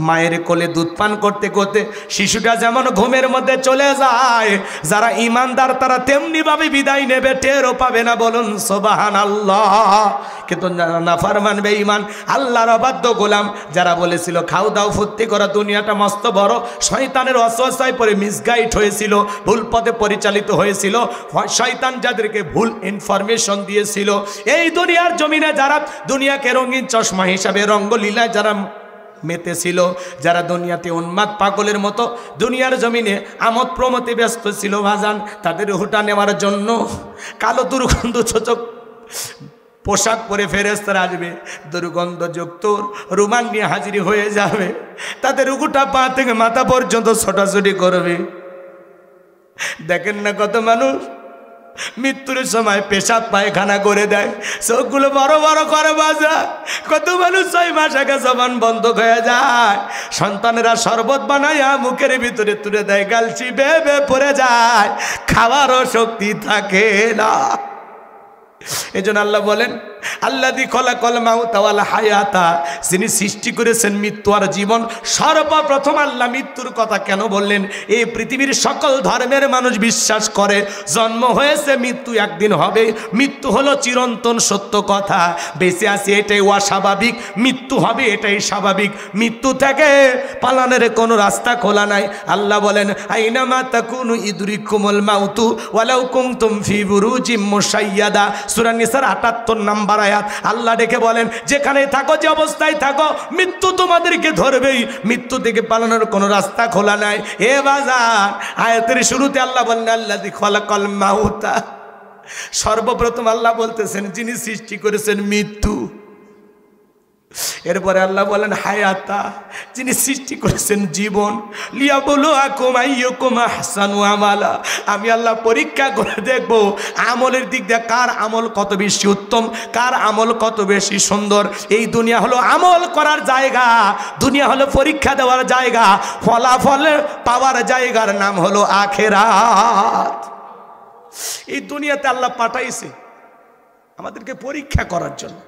মায়ের কোলে দুধ পান করতে করতে শিশুটা যেমন ঘুমের মধ্যে চলে যায়, যারা ঈমানদার তারা তেমনি ভাবে বিদায় নেবে, টেরও পাবে না। বলুন সুবহানাল্লাহ। কিন্তু নাফরমান বেঈমান আল্লাহর অবাধ্য গোলাম যারা বলেছিল খাও দাও ফুর্তি করা, দুনিয়াটা মস্ত বড়, শয়তানের ওয়াসওয়াসায় পড়ে মিসগাইড হয়েছিল, ভুল পথে পরিচালিত হয়েছিল। শয়তান যাদেরকে ভুল ইনফরমেশন দিয়েছিল, এই দুনিয়ার জমিনে যারা দুনিয়াকে রঙিন চশমা হিসাবে রঙ্গলীলায় যারা মেতেছিল, যারা দুনিয়াতে উন্মাদ পাগলের মতো দুনিয়ার জমিনে আমোদ প্রমোদে ব্যস্ত ছিল ভাজান, তাদের হুটা নেওয়ার জন্য কালো দুর্গন্ধ ছোচক পোশাক পরে ফেরেশতারা আসবে, দুর্গন্ধযুক্ত রুমাল নিয়ে হাজির হয়ে যাবে, তাদের উগুটা পা থেকে মাথা পর্যন্ত ছোটাছুটি করবে। দেখেন না কত মানুষ মৃত্যুর সময় পেশাব পায়খানা করে দেয়, চোখগুলো বড় বড় করে বাজা। কত মানুষ 6 মাস আগে জবান বন্ধ হয়ে যায়, সন্তানেরা শরবত বানাইয়া মুখের ভিতরে তুলে দেয়, গাল চিবে পড়ে যায়, খাওয়ারও শক্তি থাকে না। এজন্য আল্লাহ বলেন আল্লাযী খলাকাল মাউতা ওয়াল হায়াতা, যিনি সৃষ্টি করেছেন মৃত্যু আর জীবন। সর্বপ্রথম আল্লাহ মৃত্যুর কথা কেন বললেন? এই পৃথিবীর সকল ধর্মের মানুষ বিশ্বাস করে জন্ম হয়েছে, মৃত্যু একদিন হবে, মৃত্যু হলো চিরন্তন সত্য কথা। বেঁচে আছি এটাই অস্বাভাবিক, মৃত্যু হবে এটাই স্বাভাবিক, মৃত্যু থেকে পালানোর কোনো রাস্তা খোলা নাই। আল্লাহ বলেন আইনামা তাকুনু ইদরিকুমুল মাউতু ওয়ালাউ কুনতুম ফি বুরুজিম মুশাইয়াদা, সূরা নিসার 78 নম্বর আয়াত। আল্লাহ ডেকে বলেন যেখানে থাকো, যে অবস্থায় থাকো, মৃত্যু তোমাদেরকে ধরবেই, মৃত্যু থেকে পালানোর কোনো রাস্তা খোলা নাই। এ বাজার আয়াতের শুরুতে আল্লাহ বলেন আল্লাযী খলাকাল মাউতা, সর্বপ্রথম আল্লাহ বলতেছেন যিনি সৃষ্টি করেছেন মৃত্যু। এরপরে আল্লাহ বলেন হায়াতা, যিনি সৃষ্টি করেছেন জীবন। লিয়াবলুয়াকুম আইয়ুকুম আহসানু আমালা, আমি আল্লাহ পরীক্ষা করে দেখব আমলের দিক দিয়ে কার আমল কত বেশি উত্তম, কার আমল কত বেশি সুন্দর। এই দুনিয়া হলো আমল করার জায়গা, দুনিয়া হলো পরীক্ষা দেওয়ার জায়গা, ফলাফল পাওয়ার জায়গার নাম হলো আখিরাত। এই দুনিয়াতে আল্লাহ পাঠাইছে আমাদেরকে পরীক্ষা করার জন্য।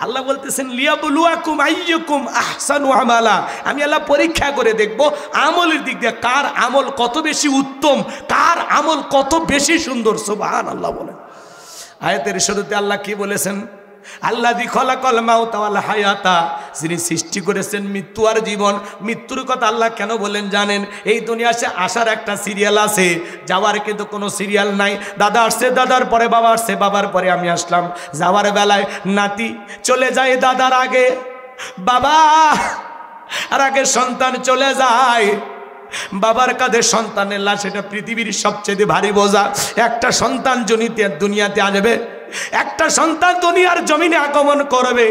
আল্লাহ বলতেছেন লিয়াবলুয়াকুম আইয়ুকুম আহসানু আমালা, আমি আল্লাহ পরীক্ষা করে দেখব আমলের দিক দিয়ে কার আমল কত বেশি উত্তম, কার আমল কত বেশি সুন্দর। সুবহানাল্লাহ বলেন। আয়াতের শুরুতে আল্লাহ কি বলেছেন? আল্লাযী খলাকাল মাউতা ওয়াল হায়াতা, যিনি সৃষ্টি করেছেন মৃত্যু আর জীবন। মৃত্যুর কথা আল্লাহ কেন বলেন জানেন? এই দুনিয়াতে আসার একটা সিরিয়াল আছে, যাওয়ার কিন্তু কোনো সিরিয়াল নাই। দাদা আসছে, দাদার পরে বাবা আসছে, বাবার পরে আমি আসলাম। যাওয়ার বেলায় নাতি চলে যায় দাদার আগে, বাবা আর আগে সন্তান চলে যায়। বাবার কাঁধে সন্তানের লাশ, এটা পৃথিবীর সবচেয়ে ভারী বোঝা। একটা সন্তান দুনিয়াতে আসবে, একটা সন্তান দুনিয়ার জমিনে আগমন করবে,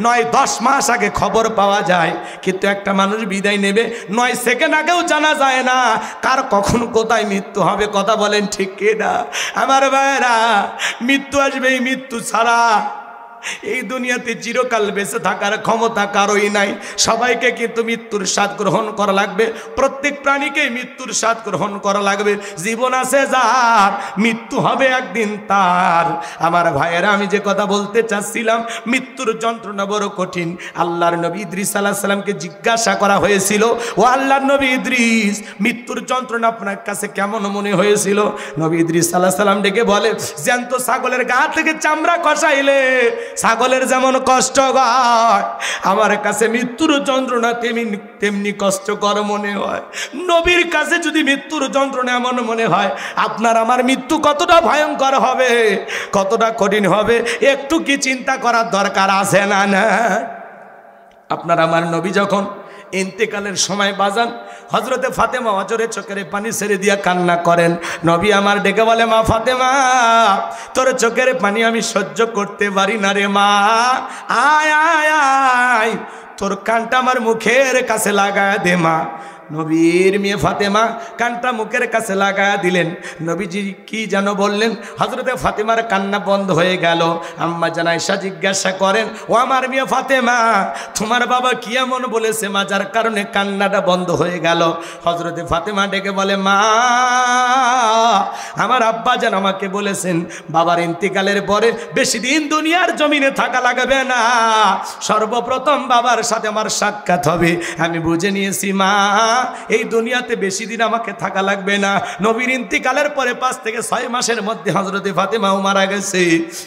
9-10 মাস আগে খবর পাওয়া যায়, কিন্তু একটা মানুষ বিদায় নেবে 9 সেকেন্ড আগেও জানা যায় না কার কখন কোথায় মৃত্যু হবে। কথা বলেন ঠিক কি না? আমার ভাইয়েরা, মৃত্যু আসবে, এই মৃত্যু ছাড়া এই দুনিয়াতে চিরকাল বেঁচে থাকার ক্ষমতা কারোই নাই। সবাইকে কিন্তু মৃত্যুর স্বাদ গ্রহণ করা লাগবে, প্রত্যেক প্রাণীকে মৃত্যুর স্বাদ গ্রহণ করা লাগবে। জীবন আছে যার, মৃত্যু হবে একদিন তার। আমার ভাইয়েরা, আমি যে কথা বলতে চাচ্ছিলাম, মৃত্যুর যন্ত্রণা বড় কঠিন। আল্লাহর নবী ইদ্রিস আলাইহিস সালামকে জিজ্ঞাসা করা হয়েছিল, ও আল্লাহর নবী ইদ্রিস, মৃত্যুর যন্ত্রণা আপনার কাছে কেমন মনে হয়েছিল? নবী ইদ্রিস আলাইহিস সালাম ডেকে বলে, জ্যান্ত ছাগলের গা থেকে চামড়া খসাইলে ছাগলের যেমন কষ্ট হয়, আমার কাছে মৃত্যুর যন্ত্রণা তেমনি কষ্টকর মনে হয়। নবীর কাছে যদি মৃত্যুর যন্ত্রণা এমন মনে হয়, আপনার আমার মৃত্যু কতটা ভয়ঙ্কর হবে, কতটা কঠিন হবে, একটু কি চিন্তা করার দরকার আছে না? না, আপনার আমার নবী যখন ইন্তেকালের সময় বাজান, হযরতে ফাতেমা অজরে চোখের পানি ছেড়ে দিয়া কান্না করেন। নবী আমার ডেকে বলে, মা ফাতেমা, তোর চোখের পানি আমি সহ্য করতে পারি না রে মা, আয় আয় আয়, তোর কানটা আমার মুখের কাছে লাগায় দে মা। নবীর মেয়ে ফাতেমা কানটা মুখের কাছে লাগায়া দিলেন। নবীজি কি যেন বললেন, হযরতে ফাতেমার কান্না বন্ধ হয়ে গেল। আম্মা জান আয়েশা জিজ্ঞাসা করেন, ও আমার মেয়ে ফাতেমা, তোমার বাবা কি এমন বলেছে মা, যার কারণে কান্নাটা বন্ধ হয়ে গেল? হযরতে ফাতেমা ডেকে বলে, মা, আমার আব্বা জান আমাকে বলেছেন বাবার ইন্তিকালের পরে বেশি দিন দুনিয়ার জমিনে থাকা লাগবে না, সর্বপ্রথম বাবার সাথে আমার সাক্ষাৎ হবে। আমি বুঝে নিয়েছি মা, এই দুনিয়াতে বেশি দিন আমাকে থাকা লাগবে না। নবীর ইন্তিকালের পরে 5 থেকে 6 মাসের মধ্যে হযরতে ফাতেমাও মারা গেছে।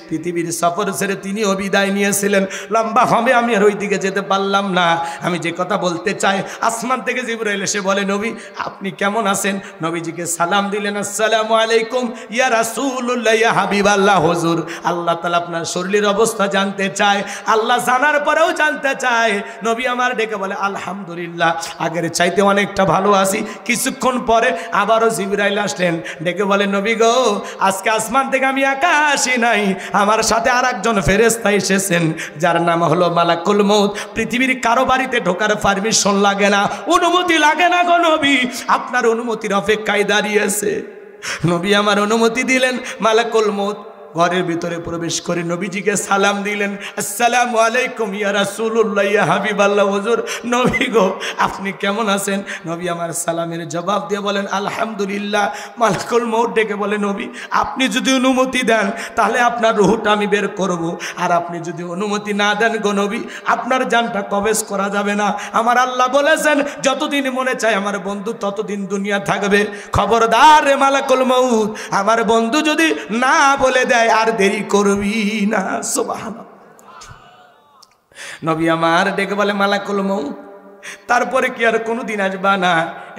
পৃথিবীর সফর ছেড়ে তিনিও বিদায় নিয়েছিলেন। লম্বা হবে, আমি আর ওই দিকে যেতে পারলাম না। আমি যে কথা বলতে চাই, আসমান থেকে জিবরাইল এসে বলে, নবী আপনি কেমন আছেন? নবীজিকে সালাম দিলেন, আসসালামু আলাইকুম ইয়া রাসূলুল্লাহ ইয়া হাবিবাল্লাহ। হুজুর, আল্লাহ তাআলা আপনার শরীরের অবস্থা জানতে চায়। আল্লাহ জানার পরেও জানতে চায়। নবী আমার ডেকে বলে, আলহামদুলিল্লাহ আগের চাইতে অনেকটা ভালো আছি। কিছুক্ষণ পরে আবারও জিবরাইল আসলেন, ডেকে বলে, নবী গো, আজকে আসমান থেকে আমি একা আসি নাই, আমার সাথে আর একজন ফেরেশতা এসেছেন, যার নাম হলো মালাকুল মউত। পৃথিবীর কারো বাড়িতে ঢোকার পারমিশন লাগে না, অনুমতি লাগে না গো নবী, আপনার অনুমতির অপেক্ষায় দাঁড়িয়েছে। নবী আমার অনুমতি দিলেন। মালাকুল মউত ঘরের ভিতরে প্রবেশ করে নবীজিকে সালাম দিলেন, আসসালামু আলাইকুম ইয়া রাসূলুল্লাহ ইয়া হাবিবাল্লাহ। হুজুর, নবী গো আপনি কেমন আছেন? নবী আমার সালামের জবাব দিয়ে বলেন, আলহামদুলিল্লাহ। মালাকুল মউত ডেকে বলে, নবী আপনি যদি অনুমতি দেন তাহলে আপনার রূহটা আমি বের করব, আর আপনি যদি অনুমতি না দেন গো নবী, আপনার জানটা কবজ করা যাবে না। আমার আল্লাহ বলেছেন, যতদিন মনে চায় আমার বন্ধু ততদিন দুনিয়া থাকবে। খবরদার রে মালাকুল মউত, আমার বন্ধু যদি না বলে দেয় আর দেরি করবি না। সুবহানাল্লাহ। নবী আমার ডেকে বলে, মালাকুল মউত তারপরে কি আর কোনোদিন আসবা না?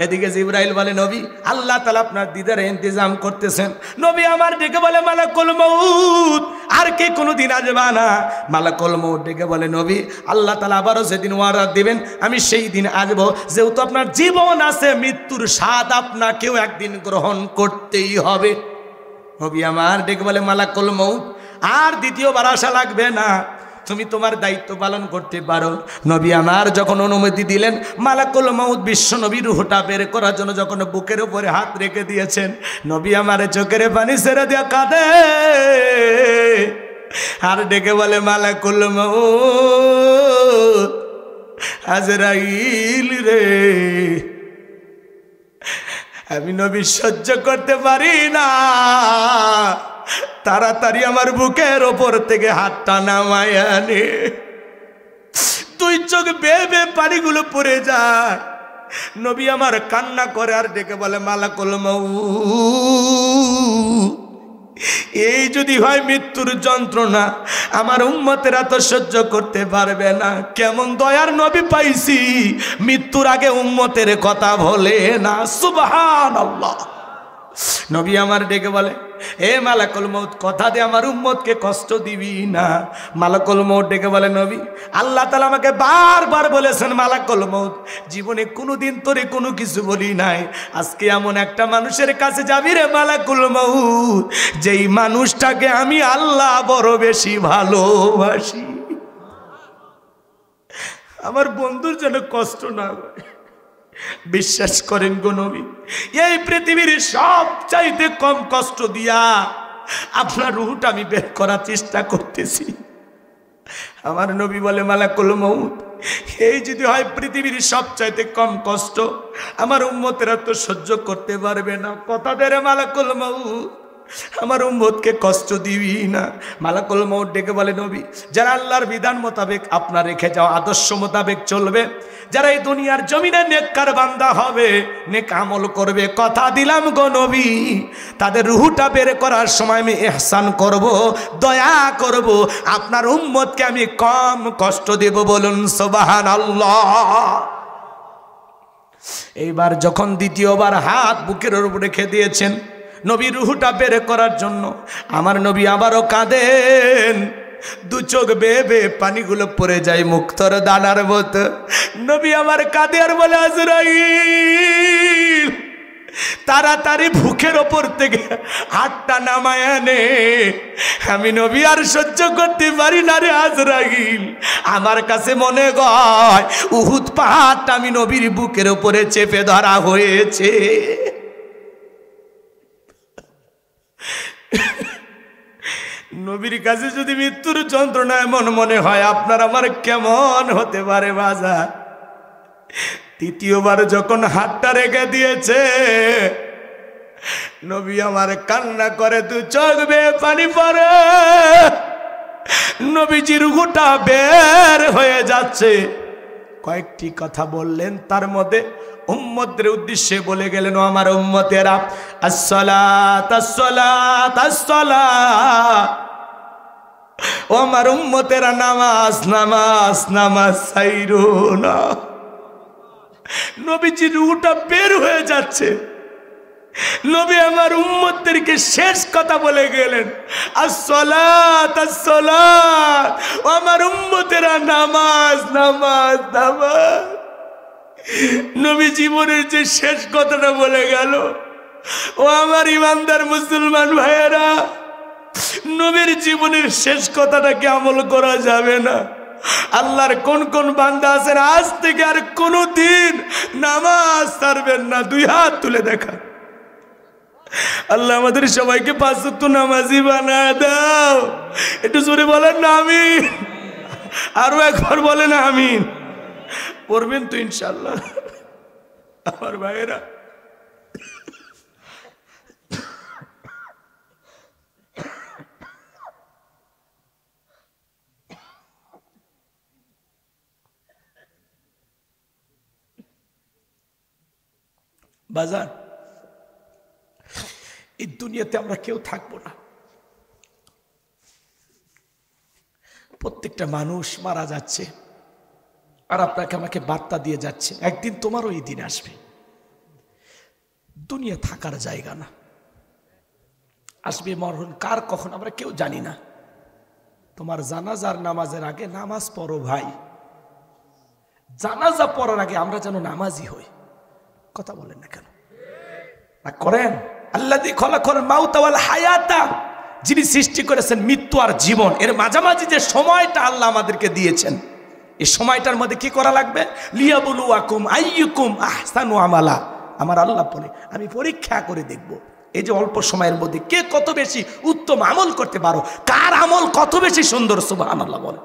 এদিকে জিবরাইল বলে, নবী আল্লাহ তাআলা আপনার দিদারে ইন্তজাম করতেছেন। নবী আমার ডেকে বলে, মালাকুল মউত আর কি কোনোদিন আসবা না? মালাকুল মউত ডেকে বলে, নবী আল্লাহ তাআলা আবারও যেদিন ওয়াদা দিবেন আমি সেই দিন আসবো। যেহেতু আপনার জীবন আছে, মৃত্যুর স্বাদ আপনাকেও একদিন গ্রহণ করতেই হবে। নবী আমার ডেকে বলে, মালাকুল মউত আর দ্বিতীয়বার আসা লাগবে না, তুমি তোমার দায়িত্ব পালন করতে পারো। নবী আমার যখন অনুমতি দিলেন, মালাকুল মউত বিশ্ব নবীর রূহটা বের করার জন্য যখন বুকের উপরে হাত রেখে দিয়েছেন, নবী আমার চোখের পানি ছেড়ে দিয়ে কাঁদে আর ডেকে বলে, মালাকুল মউত আজরাইল রে, আমি নবী সহ্য করতে পারি না, তাড়াতাড়ি আমার বুকের ওপর থেকে হাতটা নামায় আনে। 2 চোখ বেয়ে বেয়ে পানিগুলো পড়ে যায়। নবী আমার কান্না করে আর ডেকে বলে, মালাকুল মউত এই যদি হয় মৃত্যুর যন্ত্রণা, আমার উম্মতেরা তো সহ্য করতে পারবে না। কেমন দয়ার নবী পাইছি, মৃত্যুর আগে উম্মতের কথা বলে না। সুবহানাল্লাহ। নবী আমার ডেকে বলে, এ মালাকুল মউত কথা দে আমার উম্মতকে কষ্ট দিবি না। মালাকুল মউত ডেকে বলে, নবী আল্লাহ তাআলা আমাকে বারবার বলেছেন, মালাকুল মউত জীবনে কোনোদিন তোরে কোনো কিছু বলি নাই, আজকে এমন একটা মানুষের কাছে যাবি রে মালাকুল মউত, যেই মানুষটাকে আমি আল্লাহ বড় বেশি ভালোবাসি। আমার বন্ধুর যেন কষ্ট না হয়। বিশ্বাস করেন গো নবী, এই পৃথিবীর সবচাইতে কম কষ্ট দিয়া আপনার রূহটা আমি বের করার চেষ্টা করতেছি। আমার নবী বলে, মালাকুল মউত এই যদি হয় পৃথিবীর সবচাইতে কম কষ্ট, আমার উম্মতেরা তো সহ্য করতে পারবে না। কথা দে রে মালাকুল মউত, আমার উম্মতকে কষ্ট দিবি না। মালাকুল মউত ডেকে বলে, নবী যারা আল্লাহর বিধান মোতাবেক আপনার রেখে যাওয়া আদর্শ মোতাবেক চলবে, যারা এই দুনিয়ার জমিনে নেককার বান্দা হবে, নেক আমল করবে, কথা দিলাম গো নবী তাদের রূহটা বের করার সময় আমি ইহসান করব, দয়া করব, আপনার উম্মতকে আমি কম কষ্ট দেব। বলুন সুবহানাল্লাহ। এইবার যখন দ্বিতীয়বার হাত বুকের উপর রেখে দিয়েছেন নবীর রূহটা বের করার জন্য, আমার নবী আবারও কাঁদেন। 2 চোখ বেয়ে বেয়ে পানিগুলো পড়ে যায় মুক্তর দানার মতো। নবী আমার কাঁদে আর বলে, আজরাইল তাড়াতাড়ি বুকের ওপর থেকে হাতটা নামায় আনে, আমি নবী আর সহ্য করতে পারি না রে আজরাইল। আমার কাছে মনে হয় উহুদ পাহাড়টা আমি নবীর বুকের ওপরে চেপে ধরা হয়েছে। নবীর কাছে যদি মৃত্যুর যন্ত্রণা এমন মনে হয়, আপনার আমার কেমন হতে পারে বাজার? তৃতীয়বার যখন হাতটা রেখে দিয়েছে, নবী আমার কান্না করে 2 চোখ বেয়ে পানি পড়ে। নবীজির রূহটা বের হয়ে যাচ্ছে। কয়েকটি কথা বললেন, তার মধ্যে উম্মতদের উদ্দেশ্যে বলে গেলেন, ও আমার উম্মতেরা, আসসালাত আসসালাত আসসালাত, ও আমার উম্মতেরা, নামাজ নামাজ নামাজ ছাইরো না। নবীজির রূহটা বের হয়ে যাচ্ছে। নবী আমার উম্মতদেরকে শেষ কথা বলে গেলেন, আসসালাত আসসালাত, ও আমার উম্মতেরা, নামাজ নামাজ নামাজ। নবী জীবনের যে শেষ কথাটা বলে গেল, ও আমার ইমানদার মুসলমান ভাইয়েরা, নবীর জীবনের শেষ কথাটাকে আমল করা যাবে না। আল্লাহর কোন কোন বান্দা আছেন আজ থেকে আর কোনদিন নামাজ ছাড়বেন না? দুই হাত তুলে দেখা। আল্লাহ আমাদের সবাইকে 5 ওয়াক্ত নামাজি বানায় দাও। একটু জোরে বলেন না আমিন। আরো একবার বলেন আমিন। পড়বেন তো ইনশাআল্লাহ আমার ভাইয়েরা। বাজার, এই দুনিয়াতে আমরা কেউ থাকবো না। প্রত্যেকটা মানুষ মারা যাচ্ছে, আর আপনাকে আমাকে বার্তা দিয়ে যাচ্ছে, একদিন তোমারও এই দিন আসবে। দুনিয়া থাকার জায়গা না। আসবে মরণ কার কখন আমরা কেউ জানি না। তোমার জানাজার নামাজের আগে নামাজ পড়ো ভাই। জানাজা পড়ার আগে আমরা যেন নামাজি হই। কথা বলেন না কেন? না করেন? আল্লাযী খালাকাল মাউতা ওয়াল হায়াতা, যিনি সৃষ্টি করেছেন মৃত্যু আর জীবন, এর মাঝামাঝি যে সময়টা আল্লাহ আমাদেরকে দিয়েছেন, এই সময়টার মধ্যে কি করা লাগবে? লিয়াবলুয়াকুম আইয়ুকুম আহসানু আমালা। আমার আল্লাহ বলে, আমি পরীক্ষা করে দেখব এই যে অল্প সময়ের মধ্যে কে কত বেশি উত্তম আমল করতে পারো, কার আমল কত বেশি সুন্দর। সুবহানাল্লাহ বলে।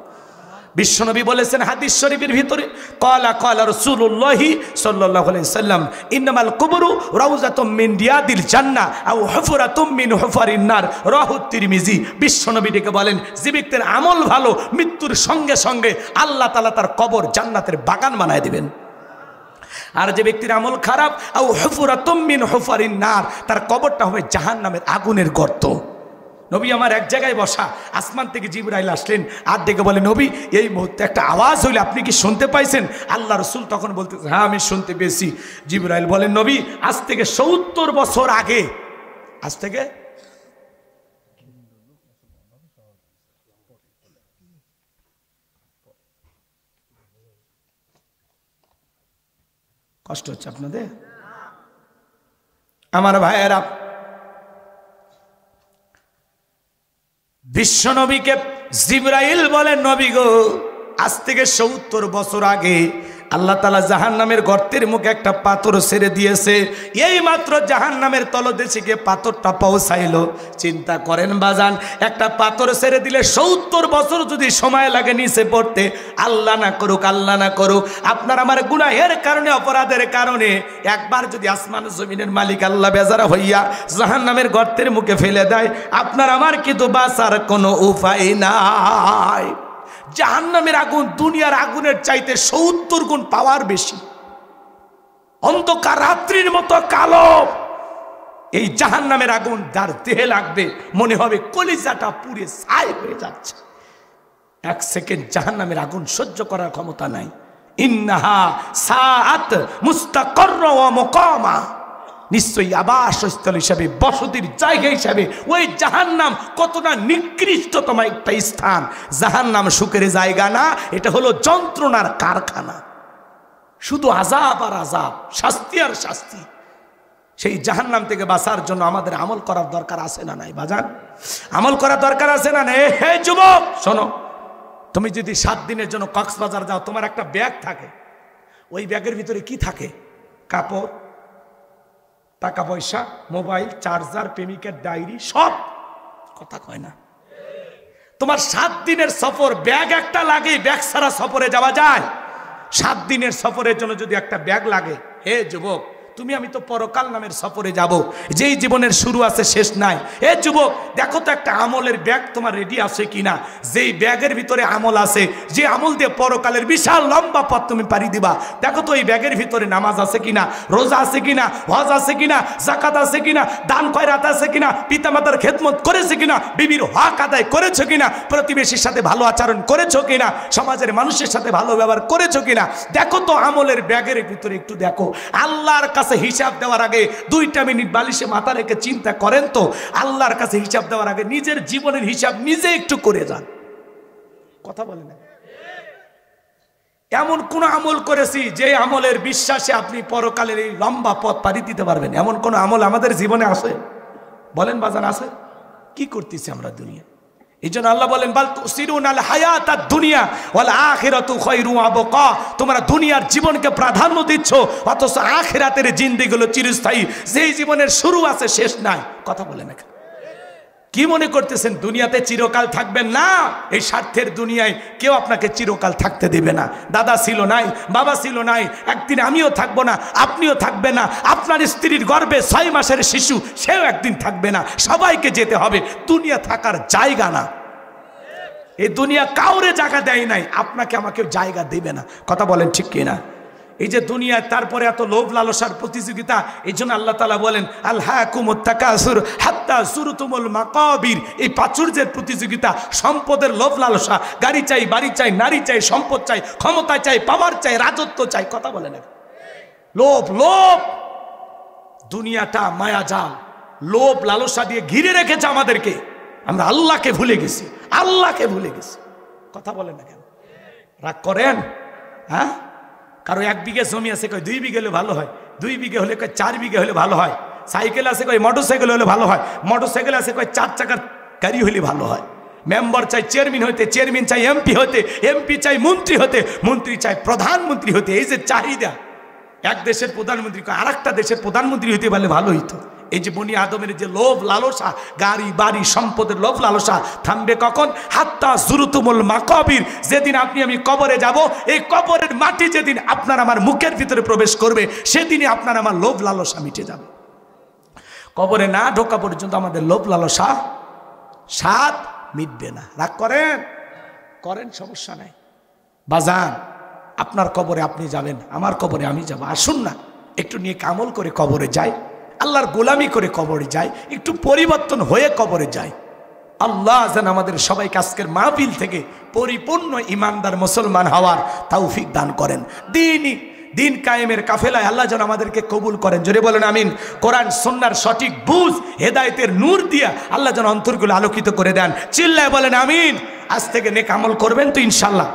বিশ্বনবী বলেছেন হাদিস শরীফের ভিতরে, ক্বালা ক্বালা রাসূলুল্লাহি সাল্লাল্লাহু আলাইহি সাল্লাম, ইন্নামাল কুবরু রাউযাতুম মিন রিয়াদিল জান্নাহ আও হুফরাতুম মিন হুফারিন নার, রাহু তিরমিজি। বিশ্বনবী ডেকে বলেন, যে ব্যক্তির আমল ভালো, মৃত্যুর সঙ্গে সঙ্গে আল্লাহ তাআলা তার কবর জান্নাতের বাগান বানায় দিবেন। আর যে ব্যক্তির আমল খারাপ, আও হুফরাতুম মিন হুফারিন নার, তার কবরটা হবে জাহান্নামের আগুনের গর্ত। নবী আমার এক জায়গায় বসা, আসমান থেকে জিবরাইল আসলেন, আর ডেকে বলে, নবী এই মুহূর্তে একটা আওয়াজ হইলে আপনি কি শুনতে পাইছেন? আল্লাহ রসুল তখন বলতে, হ্যাঁ আমি শুনতে পেয়েছি। জিবরাইল বলেন, নবী আজ থেকে 70 বছর আগে, আজ থেকে কষ্ট হচ্ছে আপনাদের আমার ভাইয়েরা। বিশ্বনবীকে জিবরাইল বলেন, নবী গো আজ থেকে 70 বছর আগে আল্লাহ তাআলা জাহান্নামের গর্তের মুখে একটা পাথর ছেড়ে দিয়েছে। এই মাত্র জাহান্নামের তলদেশে গিয়ে পাথরটা পৌঁছাইলো। চিন্তা করেন বাজান, একটা পাথর ছেড়ে দিলে 70 বছর যদি সময় লাগে নিচে পড়তে, আল্লাহ না করুক আল্লাহ না করুক আপনার আমার গুনাহের কারণে, অপরাধের কারণে একবার যদি আসমান জমিনের মালিক আল্লাহ বেজারা হইয়া জাহান্নামের গর্তের মুখে ফেলে দেয়, আপনার আমার কিন্তু বাঁচার কোনো উপায় নাই। জাহান্নামের আগুন দুনিয়ার আগুনের চাইতে 70 গুণ পাওয়ার বেশি। অন্ধকার রাত্রির মতো কালো এই জাহান্নামের আগুন যার দেহে লাগবে মনে হবে কলিজাটা পুড়ে ছাই হয়ে যাচ্ছে। 1 সেকেন্ড জাহান্নামের আগুন সহ্য করার ক্ষমতা নাই। ইন্নাহা সাআত মুস্তাকাররা ওয়া মুকামা, নিশ্চয়ই আবাসস্থল হিসাবে, বসতির জায়গা হিসাবে ওই জাহান্নাম কতটা নিকৃষ্টতম একটা স্থান। জাহান্নাম সুখের জায়গা না, এটা হলো যন্ত্রণার কারখানা। শুধু আযাব আর আযাব, শাস্তি আর শাস্তি। সেই জাহান্নাম থেকে বাঁচার জন্য আমাদের আমল করার দরকার আছে না নাই বাজান? আমল করার দরকার আছে না নাই? হে যুবক শোনো, তুমি যদি 7 দিনের জন্য কক্সবাজার যাও, তোমার একটা ব্যাগ থাকে। ওই ব্যাগের ভিতরে কি থাকে? কাপড়, টাকা পয়সা, মোবাইল, চার্জার, প্রেমিকের ডায়েরি, সব। কথা কয় না? তোমার 7 দিনের সফর, ব্যাগ একটা লাগে। ব্যাগ ছাড়া সফরে যাওয়া যায়? 7 দিনের সফরের জন্য যদি একটা ব্যাগ লাগে, হে যুবক তুমি আমি তো পরকাল নামের সফরে যাব, যেই জীবনের শুরু আছে শেষ নাই। এ যুবক, দেখো তো একটা আমলের ব্যাগ তোমার রেডি আছে কিনা, যেই ব্যাগের ভিতরে আমল আছে, যে আমল দিয়ে পরকালের বিশাল লম্বা পথ তুমি পাড়ি দিবা। দেখো তো এই ব্যাগের ভিতরে নামাজ আছে কিনা, রোজা আছে কিনা, হজ আছে কিনা, যাকাত আছে কিনা, দান খয়রাত আছে কিনা, পিতামাতার খেদমত করেছে কিনা, বিবির হক আদায় করেছো কিনা, প্রতিবেশীর সাথে ভালো আচরণ করেছো কিনা, সমাজের মানুষের সাথে ভালো ব্যবহার করেছো কিনা। দেখো তো আমলের ব্যাগের ভিতরে একটু দেখো। আল্লাহর কাছে হিসাব দেওয়ার আগে 2টা মিনিট বালিশে মাথা রেখে চিন্তা করেন তো, আল্লাহর কাছে হিসাব দেওয়ার আগে নিজের জীবনের হিসাব নিজে একটু করে যান। কথা বলে না, এমন কোন আমল করেছি যে আমলের বিশ্বাসে আপনি পরকালের এই লম্বা পথ পাড়ি দিতে পারবেন? এমন কোন আমল আমাদের জীবনে আছে? বলেন বাজান, আছে? কি করতেছি আমরা দুনিয়া? এই জন্য আল্লাহ বলেন, বাল তুসিরুনাল হায়াতাদ দুনিয়া ওয়াল আখিরাতু খায়রু ওয়া আবকা। তোমরা দুনিয়ার জীবনকে প্রাধান্য দিচ্ছ, অথচ আখিরাতের জিন্দেগি হলো চিরস্থায়ী, যেই জীবনের শুরু আছে শেষ নাই। কথা বলে না, কি মনে করতেছেন দুনিয়াতে চিরকাল থাকবেন? না, এই স্বার্থের দুনিয়ায় কেউ আপনাকে চিরকাল থাকতে দেবে না। দাদা ছিল নাই, বাবা ছিল নাই, একদিন আমিও থাকবো না, আপনিও থাকবে না, আপনার স্ত্রীর গর্ভে 6 মাসের শিশু সেও একদিন থাকবে না। সবাইকে যেতে হবে। দুনিয়া থাকার জায়গা না, এই দুনিয়া কাউরে জায়গা দেয় নাই, আপনাকে আমাকে জায়গা দেবে না। কথা বলেন ঠিক কিনা? এই যে দুনিয়ায় তারপরে এত লোভ লালসার প্রতিযোগিতা, এই জন্য আল্লাহ তাআলা বলেন আলহাকুমুত তাকাসুর হাত্তা যুরতুমুল মাকাবির। এই প্রাচুর্যের প্রতিযোগিতা, সম্পদের লোভ লালসা, গাড়ি চাই, বাড়ি চাই, নারী চাই, সম্পদ চাই, ক্ষমতা চাই, পাওয়ার চাই, রাজত্ব চাই। কথা বলে না, লোভ লোভ। দুনিয়াটা মায়াজাল, লোভ লালসা দিয়ে ঘিরে রেখেছে আমাদেরকে। আমরা আল্লাহকে ভুলে গেছি, আল্লাহকে ভুলে গেছি। কথা বলে না কেন? রাগ করেন? হ্যাঁ, কারো 1 বিঘে জমি আছে, কয় 2 বিঘে হলে ভালো হয়, 2 বিঘে হলে কয় 4 বিঘে হলে ভালো হয়। সাইকেল আছে, কয় মোটর সাইকেল হলে ভালো হয়, মোটর সাইকেল আছে, কয় 4 চাকার গাড়ি হলে ভালো হয়। মেম্বার চাই চেয়ারম্যান হতে, চেয়ারম্যান চাই এমপি হতে, এমপি চাই মন্ত্রী হতে, মন্ত্রী চাই প্রধানমন্ত্রী হতে। এই যে চাহিদা, এক দেশের প্রধানমন্ত্রী আর একটা দেশের প্রধানমন্ত্রী হতে পারলে ভালো হইতো। এই যে বনি আদমের যে লোভ লালসা, গাড়ি বাড়ি সম্পদের লোভ লালসা থামবে কখন? হাত্তা যুরতুমুল মাকাবির। যেদিন আপনি আমি কবরে যাব, এই কবরের মাটি যেদিন আপনার আমার মুখের ভিতরে প্রবেশ করবে, সেদিনই আপনার আমার লোভ লালসা মিটে যাবে। কবরে না ঢোকা পর্যন্ত আমাদের লোভ লালসা স্বাদ মিটবে না। রাগ করেন? করেন, সমস্যা নাই। বাজান, আপনার কবরে আপনি যাবেন, আমার কবরে আমি যাব। আসুন না একটু নিয়ে আমল করে কবরে যাই, আল্লাহর গোলামি করে কবরে যাই, একটু পরিবর্তন হয়ে কবরে যাই। আল্লাহ যেন আমাদের সবাইকে আজকের মাহফিল থেকে পরিপূর্ণ ইমানদার মুসলমান হওয়ার তৌফিক দান করেন। দিন কায়েমের কাফেলায় আল্লাহ যেন আমাদেরকে কবুল করেন। জোরে বলেন আমিন। কোরআন সুন্নাহর সঠিক বুঝ, হেদায়েতের নূর দিয়া আল্লাহ যেন অন্তরগুলো আলোকিত করে দেন। চিল্লায় বলেন আমিন। আজ থেকে নেক আমল করবেন তো ইনশাল্লাহ?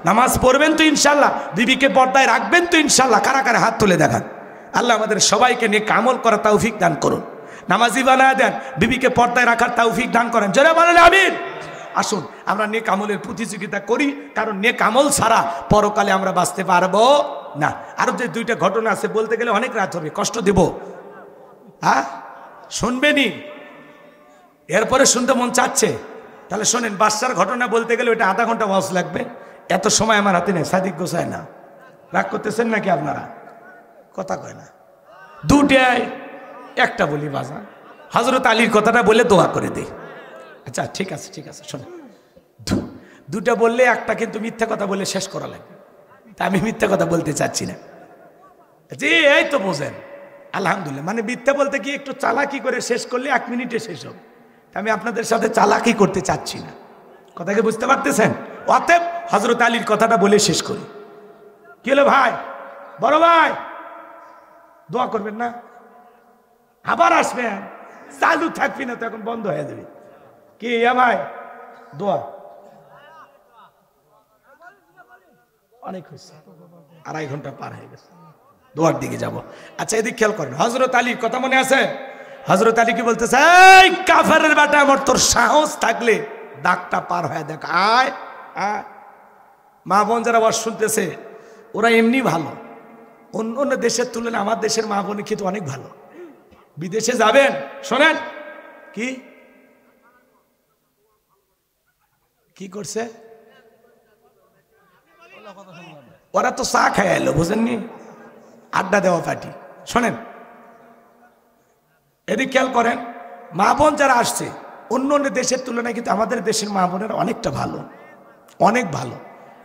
নামাজ পড়বেন তো ইনশাল্লাহ? বিবিকে পর্দায় রাখবেন তো ইনশাল্লাহ? কারা কারা হাত তুলে দেখান। আল্লাহ আমাদের সবাইকে নেক আমল করার তৌফিক দান করুন, নামাজি বানায় দেন, বিবিকে পর্দায় রাখার তৌফিক দান করেন। জোরে বলেন আমিন। আসুন আমরা নেক আমলের প্রতিযোগিতা করি, কারণ নেক আমল ছাড়া পরকালে আমরা বাঁচতে পারবো না। আরো যে 2টা ঘটনা আছে, বলতে গেলে অনেক রাত হবে, কষ্ট দেব। হ্যাঁ, শুনবেনি? এরপরে শুনতে মন চাচ্ছে? তাহলে শোনেন। বাদশার ঘটনা বলতে গেলে ওইটা আধা ঘন্টা ওয়াজ লাগবে, এত সময় আমার হাতে নেই। সাদিক গোসাই না, রাগ করতেছেন নাকি আপনারা? কথা কয় না। 2টায় একটা বলি বাজান, হযরত আলীর কথাটা বলে দোয়া করে দেই। আচ্ছা ঠিক আছে, ঠিক আছে, শোনেন। 2টা বললে একটা কিন্তু মিথ্যা কথা বলে শেষ করা লাগবে, তা আমি মিথ্যা কথা বলতে চাচ্ছি না। জি, এই তো বোঝেন। আলহামদুলিল্লাহ, মানে মিথ্যা বলতে কি একটু চালাকি করে শেষ করলে 1 মিনিটে শেষ হবে। আমি আপনাদের সাথে চালাকি করতে চাচ্ছি না, কথাকে বুঝতে পারতেছেন? অতএব হযরত আলীর কথাটা বলে শেষ করি। কি হলো ভাই, বড় ভাই, দোয়া করবেন না? আবার আসবেন, চালু থাকবি না তো, এখন বন্ধ হয়ে যাবে। কি ভাই, দোয়া অনেক হয়েছে, 2.5 ঘন্টা পার হয়ে গেছে, দোয়ার দিকে যাব। আচ্ছা এদিকে খেয়াল করেন, হযরত আলীর কথা মনে আছে? হযরত আলী কি বলতেছে? এই কাফেরের বেটা, আমার তোর সাহস থাকলে দাগটা পার হয়ে দেখ, আয়। মা বোন যারা বস শুনতেছে, ওরা এমনি ভালো, অন্য অন্য দেশের তুলনায় আমার দেশের মা বোনের কিন্তু অনেক ভালো। বিদেশে যাবেন, শোনেন কি করছে ওরা? তো চা খায় এলো, বুঝেননি? আড্ডা দেওয়া পার্টি। শোনেন, এদিক খেয়াল করেন, মা বোন যারা আসছে অন্য অন্য দেশের তুলনায় কিন্তু আমাদের দেশের মা বোনেরা অনেকটা ভালো, অনেক ভালো।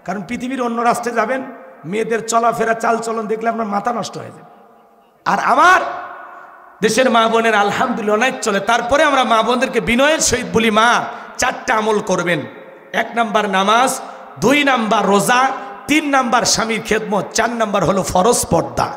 কারণ পৃথিবীর অন্য রাষ্ট্রে যাবেন, মেয়েদের চলাফেরা চালচলন দেখলে আপনার মাথা নষ্ট হয়ে যাবে। আর আমার দেশের মা বোনের আলহামদুলিল্লাহ অনেক চলে। তারপরে আমরা মা বোনদেরকে বিনয়ের সহিত বলি, মা 4টা আমল করবেন। 1 নাম্বার নামাজ, 2 নাম্বার রোজা, 3 নাম্বার স্বামীর খেদমত, 4 নাম্বার হলো ফরজ পর্দা।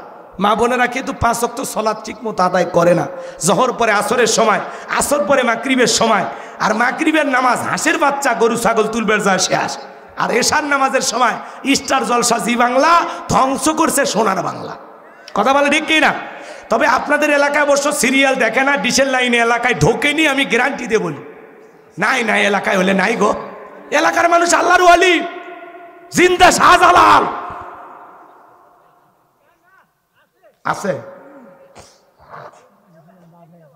মা বোনেরা কিন্তু 5 ওয়াক্ত সালাত ঠিক মতো আদায় করে না। জোহর পরে আসরের সময়, আসর পরে মাগরিবের সময়। আর মাগরিবের নামাজ হাঁসের বাচ্চা গরু ছাগল তুলবে যায় সে আসে। আর এশার নামাজের সময় স্টার জলসা জি বাংলা ধ্বংস করছে সোনার বাংলা। কথা বলে ঠিক কি না? তবে আপনাদের এলাকায় অবশ্য সিরিয়াল দেখে না, ডিশের লাইনে এলাকায় ঢোকেনি, আমি গ্যারান্টি দিয়ে বলি। নাই নাই, এলাকায় হলে নাই গো। এলাকার মানুষ আল্লাহর ওয়ালি, জিন্দা শাহজালাল আছে।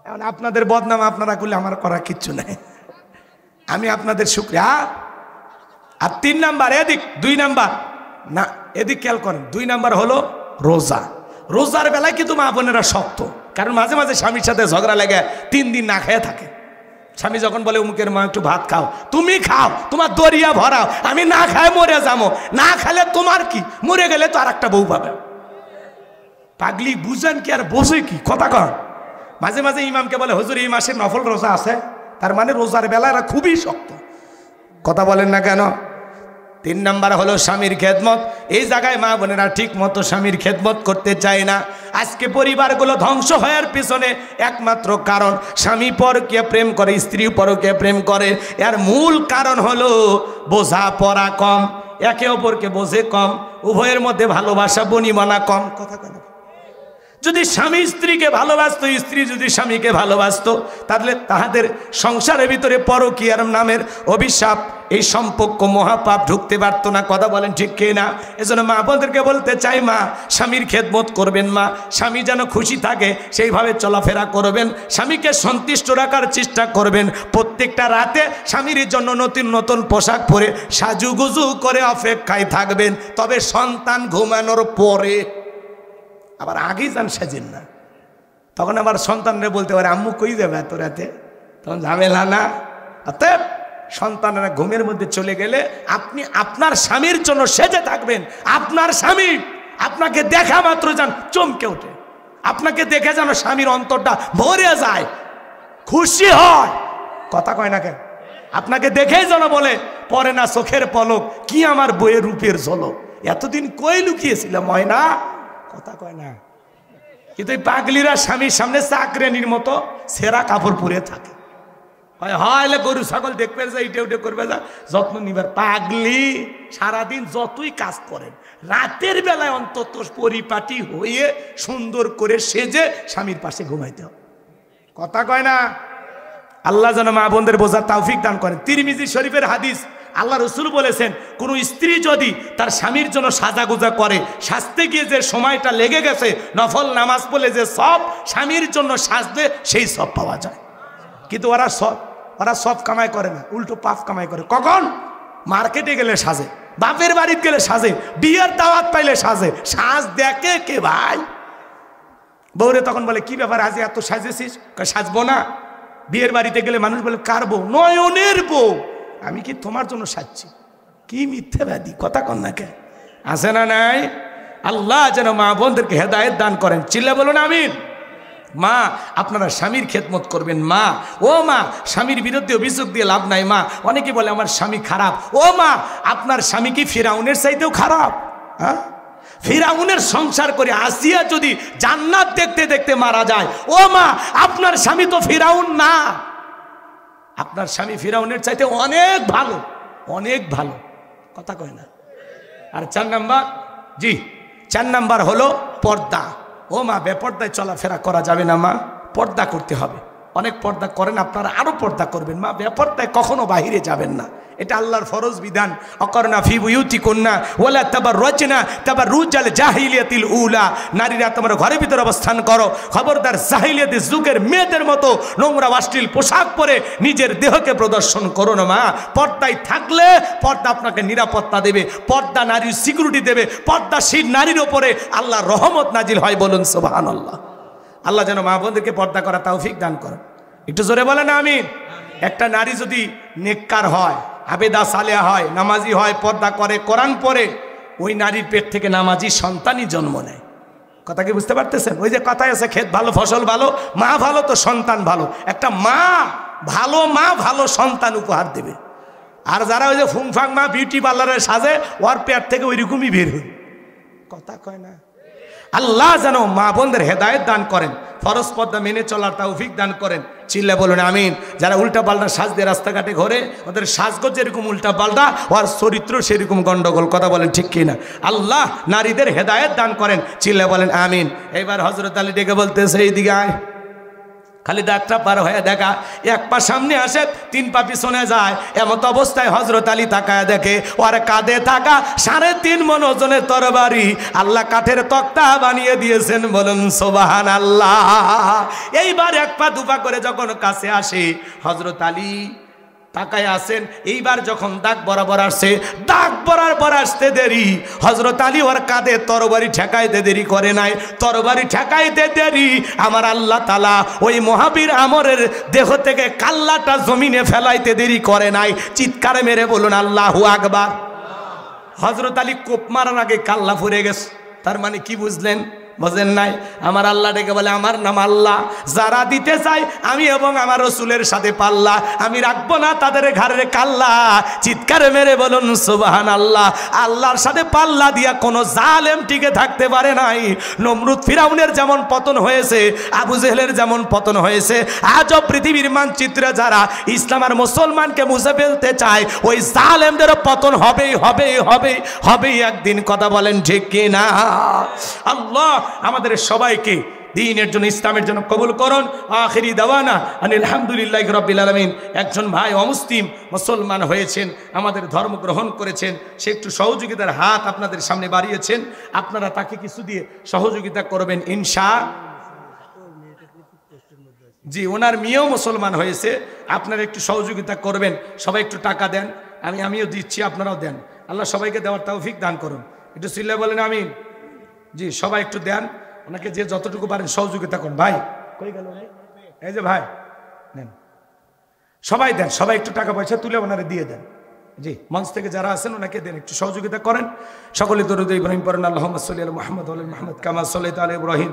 এখন আপনাদের বদনাম আপনারা করলে আমার করার কিচ্ছু নাই, আমি আপনাদের শুকরিয়া। আর 3 নাম্বার এদিক, 2 নাম্বার না এদিক খেয়াল করেন, 2 নাম্বার হলো রোজা। রোজার বেলায় কিন্তু মা বোনেরা শক্ত, কারণ মাঝে মাঝে স্বামীর সাথে ঝগড়া লেগে 3 দিন না খেয়ে থাকে। স্বামী যখন বলে উমুকের মা একটু ভাত খাও, তুমি খাও, তোমার দরিয়া ভরাও, আমি না খায় মরে যাবো, না খেলে তোমার কি, মরে গেলে তো আর একটা বউ পাবে। পাগলি বুঝেন কি আর বোঝে কি? কথা কর। মাঝে মাঝে ইমামকে বলে, হুজুর এই মাসে নফল রোজা আছে, তার মানে রোজার বেলা এরা খুবই শক্ত। কথা বলেন না কেন? 3 নাম্বার হলো স্বামীর খেদমত। এই জায়গায় মা বোনেরা ঠিক মতো স্বামীর খেদমত করতে চায় না। আজকে পরিবারগুলো ধ্বংস হওয়ার পিছনে একমাত্র কারণ, স্বামী পরকীয়া প্রেম করে, স্ত্রী পরকীয়া প্রেম করে। এর মূল কারণ হলো বোঝা পড়া কম, একে অপরকে বোঝে কম, উভয়ের মধ্যে ভালোবাসা বনিবনা কম। কথা কেন? যদি স্বামী স্ত্রীকে ভালোবাসতো, স্ত্রী যদি স্বামীকে ভালোবাসতো, তাহলে তাহাদের সংসারের ভিতরে পরকীয়ার নামের অভিশাপ, এই সম্পর্ক মহাপাপ ঢুকতে পারতো না। কথা বলেন ঠিক কি না? এজন্য মা বোনদেরকে বলতে চাই, মা স্বামীর খেদমত করবেন, মা স্বামী যেন খুশি থাকে সেইভাবে চলাফেরা করবেন, স্বামীকে সন্তুষ্ট রাখার চেষ্টা করবেন। প্রত্যেকটা রাতে স্বামীর জন্য নতুন নতুন পোশাক পরে সাজুগুজু করে অপেক্ষায় থাকবেন। তবে সন্তান ঘুমানোর পরে, আবার আগেই যান সাজেন না, তখন আবার সন্তানরা বলতে পারে আম্মু কই যাবে এত রাতে, তখন ঝামেলা না। অতএব সন্তানরা ঘুমের মধ্যে চলে গেলে আপনি আপনার স্বামীর জন্য সেজে থাকবেন। আপনার স্বামী আপনাকে দেখা মাত্র যেন চমকে ওঠে, আপনাকে দেখে যেন স্বামীর অন্তরটা ভরে যায়, খুশি হয়। কথা কয় না কেন? আপনাকে দেখেই যেন বলে, পরে না চোখের পলক, কি আমার বইয়ের রূপের ঝলক, এতদিন কই লুকিয়েছিলাম ময়না। কথা কয় না। কিন্তু এই পাগলিরা স্বামীর সামনে চাকরানির মতো সেরা কাপড় পরে থাকে, হয় গরু ছাগল দেখবে যা, ইটে উঠে করবে যা, যত্ন নিবার। পাগলি সারাদিন যতই কাজ করেন, রাতের বেলায় অন্তত পরিপাটি হয়ে সুন্দর করে সেজে স্বামীর পাশে ঘুমাইতে হবে। কথা কয় না? আল্লাহ যেন মা বোনদের বোঝার তৌফিক দান করেন। তিরমিজি শরীফের হাদিস, আল্লাহ রসুল বলেছেন, কোন স্ত্রী যদি তার স্বামীর জন্য সাজাগোজা করে, সাজতে গিয়ে যে সময়টা লেগে গেছে, নফল নামাজ পড়লে যে সব স্বামীর জন্য সাজতে, সেই সব পাওয়া যায়। কিন্তু ওরা সব কামাই করে না, উল্টো পাপ কামাই করে। কখন? মার্কেটে গেলে সাজে, বাপের বাড়িতে গেলে সাজে, বিয়ের দাওয়াত পাইলে সাজে। সাজ দেখে কে ভাই? বউরে তখন বলে, কি ব্যাপার আজ এত সাজেছিস? সাজবো না। বিয়ের বাড়িতে গেলে মানুষ বলে, কার বউ? নয়নের বউ। আমি কি তোমার জন্য সাজছি? কি মিথ্যাবাদী। কথা কন না কে? আছে না নাই? আল্লাহ যেন মা বোনদেরকে হেদায়েত দান করেন। চিল্লা বলুন আমিন। মা আপনারা স্বামীর খেদমত করবেন। মা, ও মা, স্বামীর বিরুদ্ধে অভিযোগ দিয়ে লাভ নাই। মা, অনেকে বলে আমার স্বামী খারাপ। ও মা, আপনার স্বামী কি ফিরাউনের চাইতেও খারাপ? হ্যাঁ, ফিরাউনের সংসার করে আসিয়া যদি জান্নাত দেখতে দেখতে মারা যায়, ও মা, আপনার স্বামী তো ফিরাউন না, আপনার স্বামী ফিরাউনের চাইতে অনেক ভালো, অনেক ভালো। কথা কয় না? আর 4 নাম্বার, জি 4 নাম্বার হলো পর্দা। ও মা, বেপর্দায় চলাফেরা করা যাবে না মা, পর্দা করতে হবে। অনেক পর্দা করেন, আপনারা আরো পর্দা করবেন। মা, বেপর্দায় কখনো বাহিরে যাবেন না, এটা আল্লাহর ফরজ বিধান। অকরনা ফি বুয়ুতিকুন্না ওয়ালা তাবাররাজনা তাবাররুজাল জাহিলিয়াতিল উলা। নারীরা তোমরা ঘরের ভিতরে অবস্থান করো, খবরদার জাহিলিয়াতের যুগের মেয়েদের মতো নোংরা অশ্লীল পোশাক পরে নিজের দেহকে প্রদর্শন করো না। মা, পর্দায় থাকলে পর্দা আপনাকে নিরাপত্তা দেবে, পর্দা নারীর সিকিউরিটি দেবে, পর্দাশীল নারীর ওপরে আল্লাহর রহমত নাজিল হয়। বলুন সুবহানাল্লাহ। আল্লাহ যেন মা বোনদেরকে পর্দা করা তৌফিক দান করেন। একটু জোরে বলেন আমিন। একটা নারী যদি নেককার হয়, আবেদা সালেহা হয়, নামাজি হয়, পর্দা করে, কোরআন পড়ে, ওই নারীর পেট থেকে নামাজি সন্তানই জন্ম নেয়। কথা কি বুঝতে পারতেছেন? ওই যে কথায় আছে ক্ষেত ভালো ফসল ভালো, মা ভালো তো সন্তান ভালো। একটা মা ভালো সন্তান উপহার দেবে। আর যারা ওই যে ফুংফাং মা বিউটি পার্লারে সাজে, ওর পেট থেকে ওই রকমই বের হয়। কথা কয় না। আল্লাহ যেন মা বোনদের হেদায়েত দান করেন, ফরজ পর্দা মেনে চলার তৌফিক দান করেন। চিল্লা বলুন আমিন। যারা উল্টা পাল্টা সাজ দিয়ে রাস্তাঘাটে ঘোরে, ওদের সাজগোজ যেরকম উল্টা পাল্টা, ওর চরিত্র সেরকম গন্ডগোল। কথা বলেন ঠিক কিনা? আল্লাহ নারীদের হেদায়েত দান করেন। চিল্লা বলেন আমিন। এবার হযরত আলী ডেকে বলতেছে, এইদিকে আয়। খালি দাঁতটা পার হয়ে দেখা, এক পা সামনে আসে, 3 পা পিছনে যায়। এমত অবস্থায় হযরত আলী তাকায় দেখে ওর কাঁধে থাকা 3.5 মণ ওজনের তরবারি আল্লাহ কাঠের তক্তা বানিয়ে দিয়েছেন। বলুন সুবহানাল্লাহ। এইবার 1 পা 2 পা করে যখন কাছে আসে, হযরত আলী তাকায় আসেন। এইবার যখন দাগ বরাবর আসছে, দাগ বরাবর আসতে দেরি, হযরত আলী ওর কাঁধে তরবারি ঠেকাইতে দেরি করে নাই। তরবারি ঠেকাইতে দেরি, আমার আল্লাহ তাআলা ওই মহাবীর আমরের দেহ থেকে কাল্লাটা জমিনে ফেলাইতে দেরি করে নাই। চিৎকার মেরে বলুন আল্লাহু আকবার। হযরত আলী কোপ মারার আগে কাল্লা ফুরে গেছে। তার মানে কি বুঝলেন? বুঝেন নাই? আমার আল্লাহ ডেকে বলে, আমার নাম আল্লাহ, যারা দিতে চাই আমি এবং আমার রাসূলের সাথে পাল্লা, আমি রাখবো না তাদের ঘাড়ের কাল্লা। চিৎকার মেরে বলুন সুবহানাল্লাহ। আল্লাহর সাথে পাল্লা দিয়া কোনো জালেম টিকে থাকতে পারে নাই। নমরুদ ফিরাউনের যেমন পতন হয়েছে, আবু জেহেলের যেমন পতন হয়েছে, আজও পৃথিবীর মানচিত্রে যারা ইসলাম আর মুসলমানকে মুছে ফেলতে চায়, ওই জালেমদেরও পতন হবেই হবেই হবেই হবেই একদিন। কথা বলেন ঠিক কিনা? আল্লাহ আমাদের সবাইকে দ্বীনের জন্য, ইসলামের জন্য কবুল করুন। আখিরি দাওয়ানা আনিল হামদুলিল্লাহি রাব্বিল আলামিন। একজন ভাই অমুসলিম মুসলমান হয়েছেন, আমাদের ধর্ম গ্রহণ করেছেন, সে একটু সহযোগিতার হাত আপনাদের সামনে বাড়িয়েছেন। আপনারা তাকে কিছু দিয়ে সহযোগিতা করবেন ইনশাআল্লাহ। জি, ওনার মেয়েও মুসলমান হয়েছে, আপনারা একটু সহযোগিতা করবেন। সবাই একটু টাকা দেন, আমিও দিচ্ছি, আপনারাও দেন। আল্লাহ সবাইকে দেওয়ার তৌফিক দান করুন। একটু চিল্লা বলেন আমিন। জি, সবাই একটু দেন, ওনাকে যে যতটুকু পারেন সহযোগিতা করুন। ভাই কই গেল? এই যে ভাই নেন, সবাই দেন, সবাই একটু টাকা পয়সা তুলে ওনারে দিয়ে দেন। জি, মঞ্চ থেকে যারা আছেন ওনাকে দেন, একটু সহযোগিতা করেন। সকলে দরুদ ইব্রাহিম পড়েন। আল্লাহুম্মা সাল্লি আলা মুহাম্মাদ ওয়া আলা মুহাম্মাদ কামা সাল্লাইতা আলা ইব্রাহিম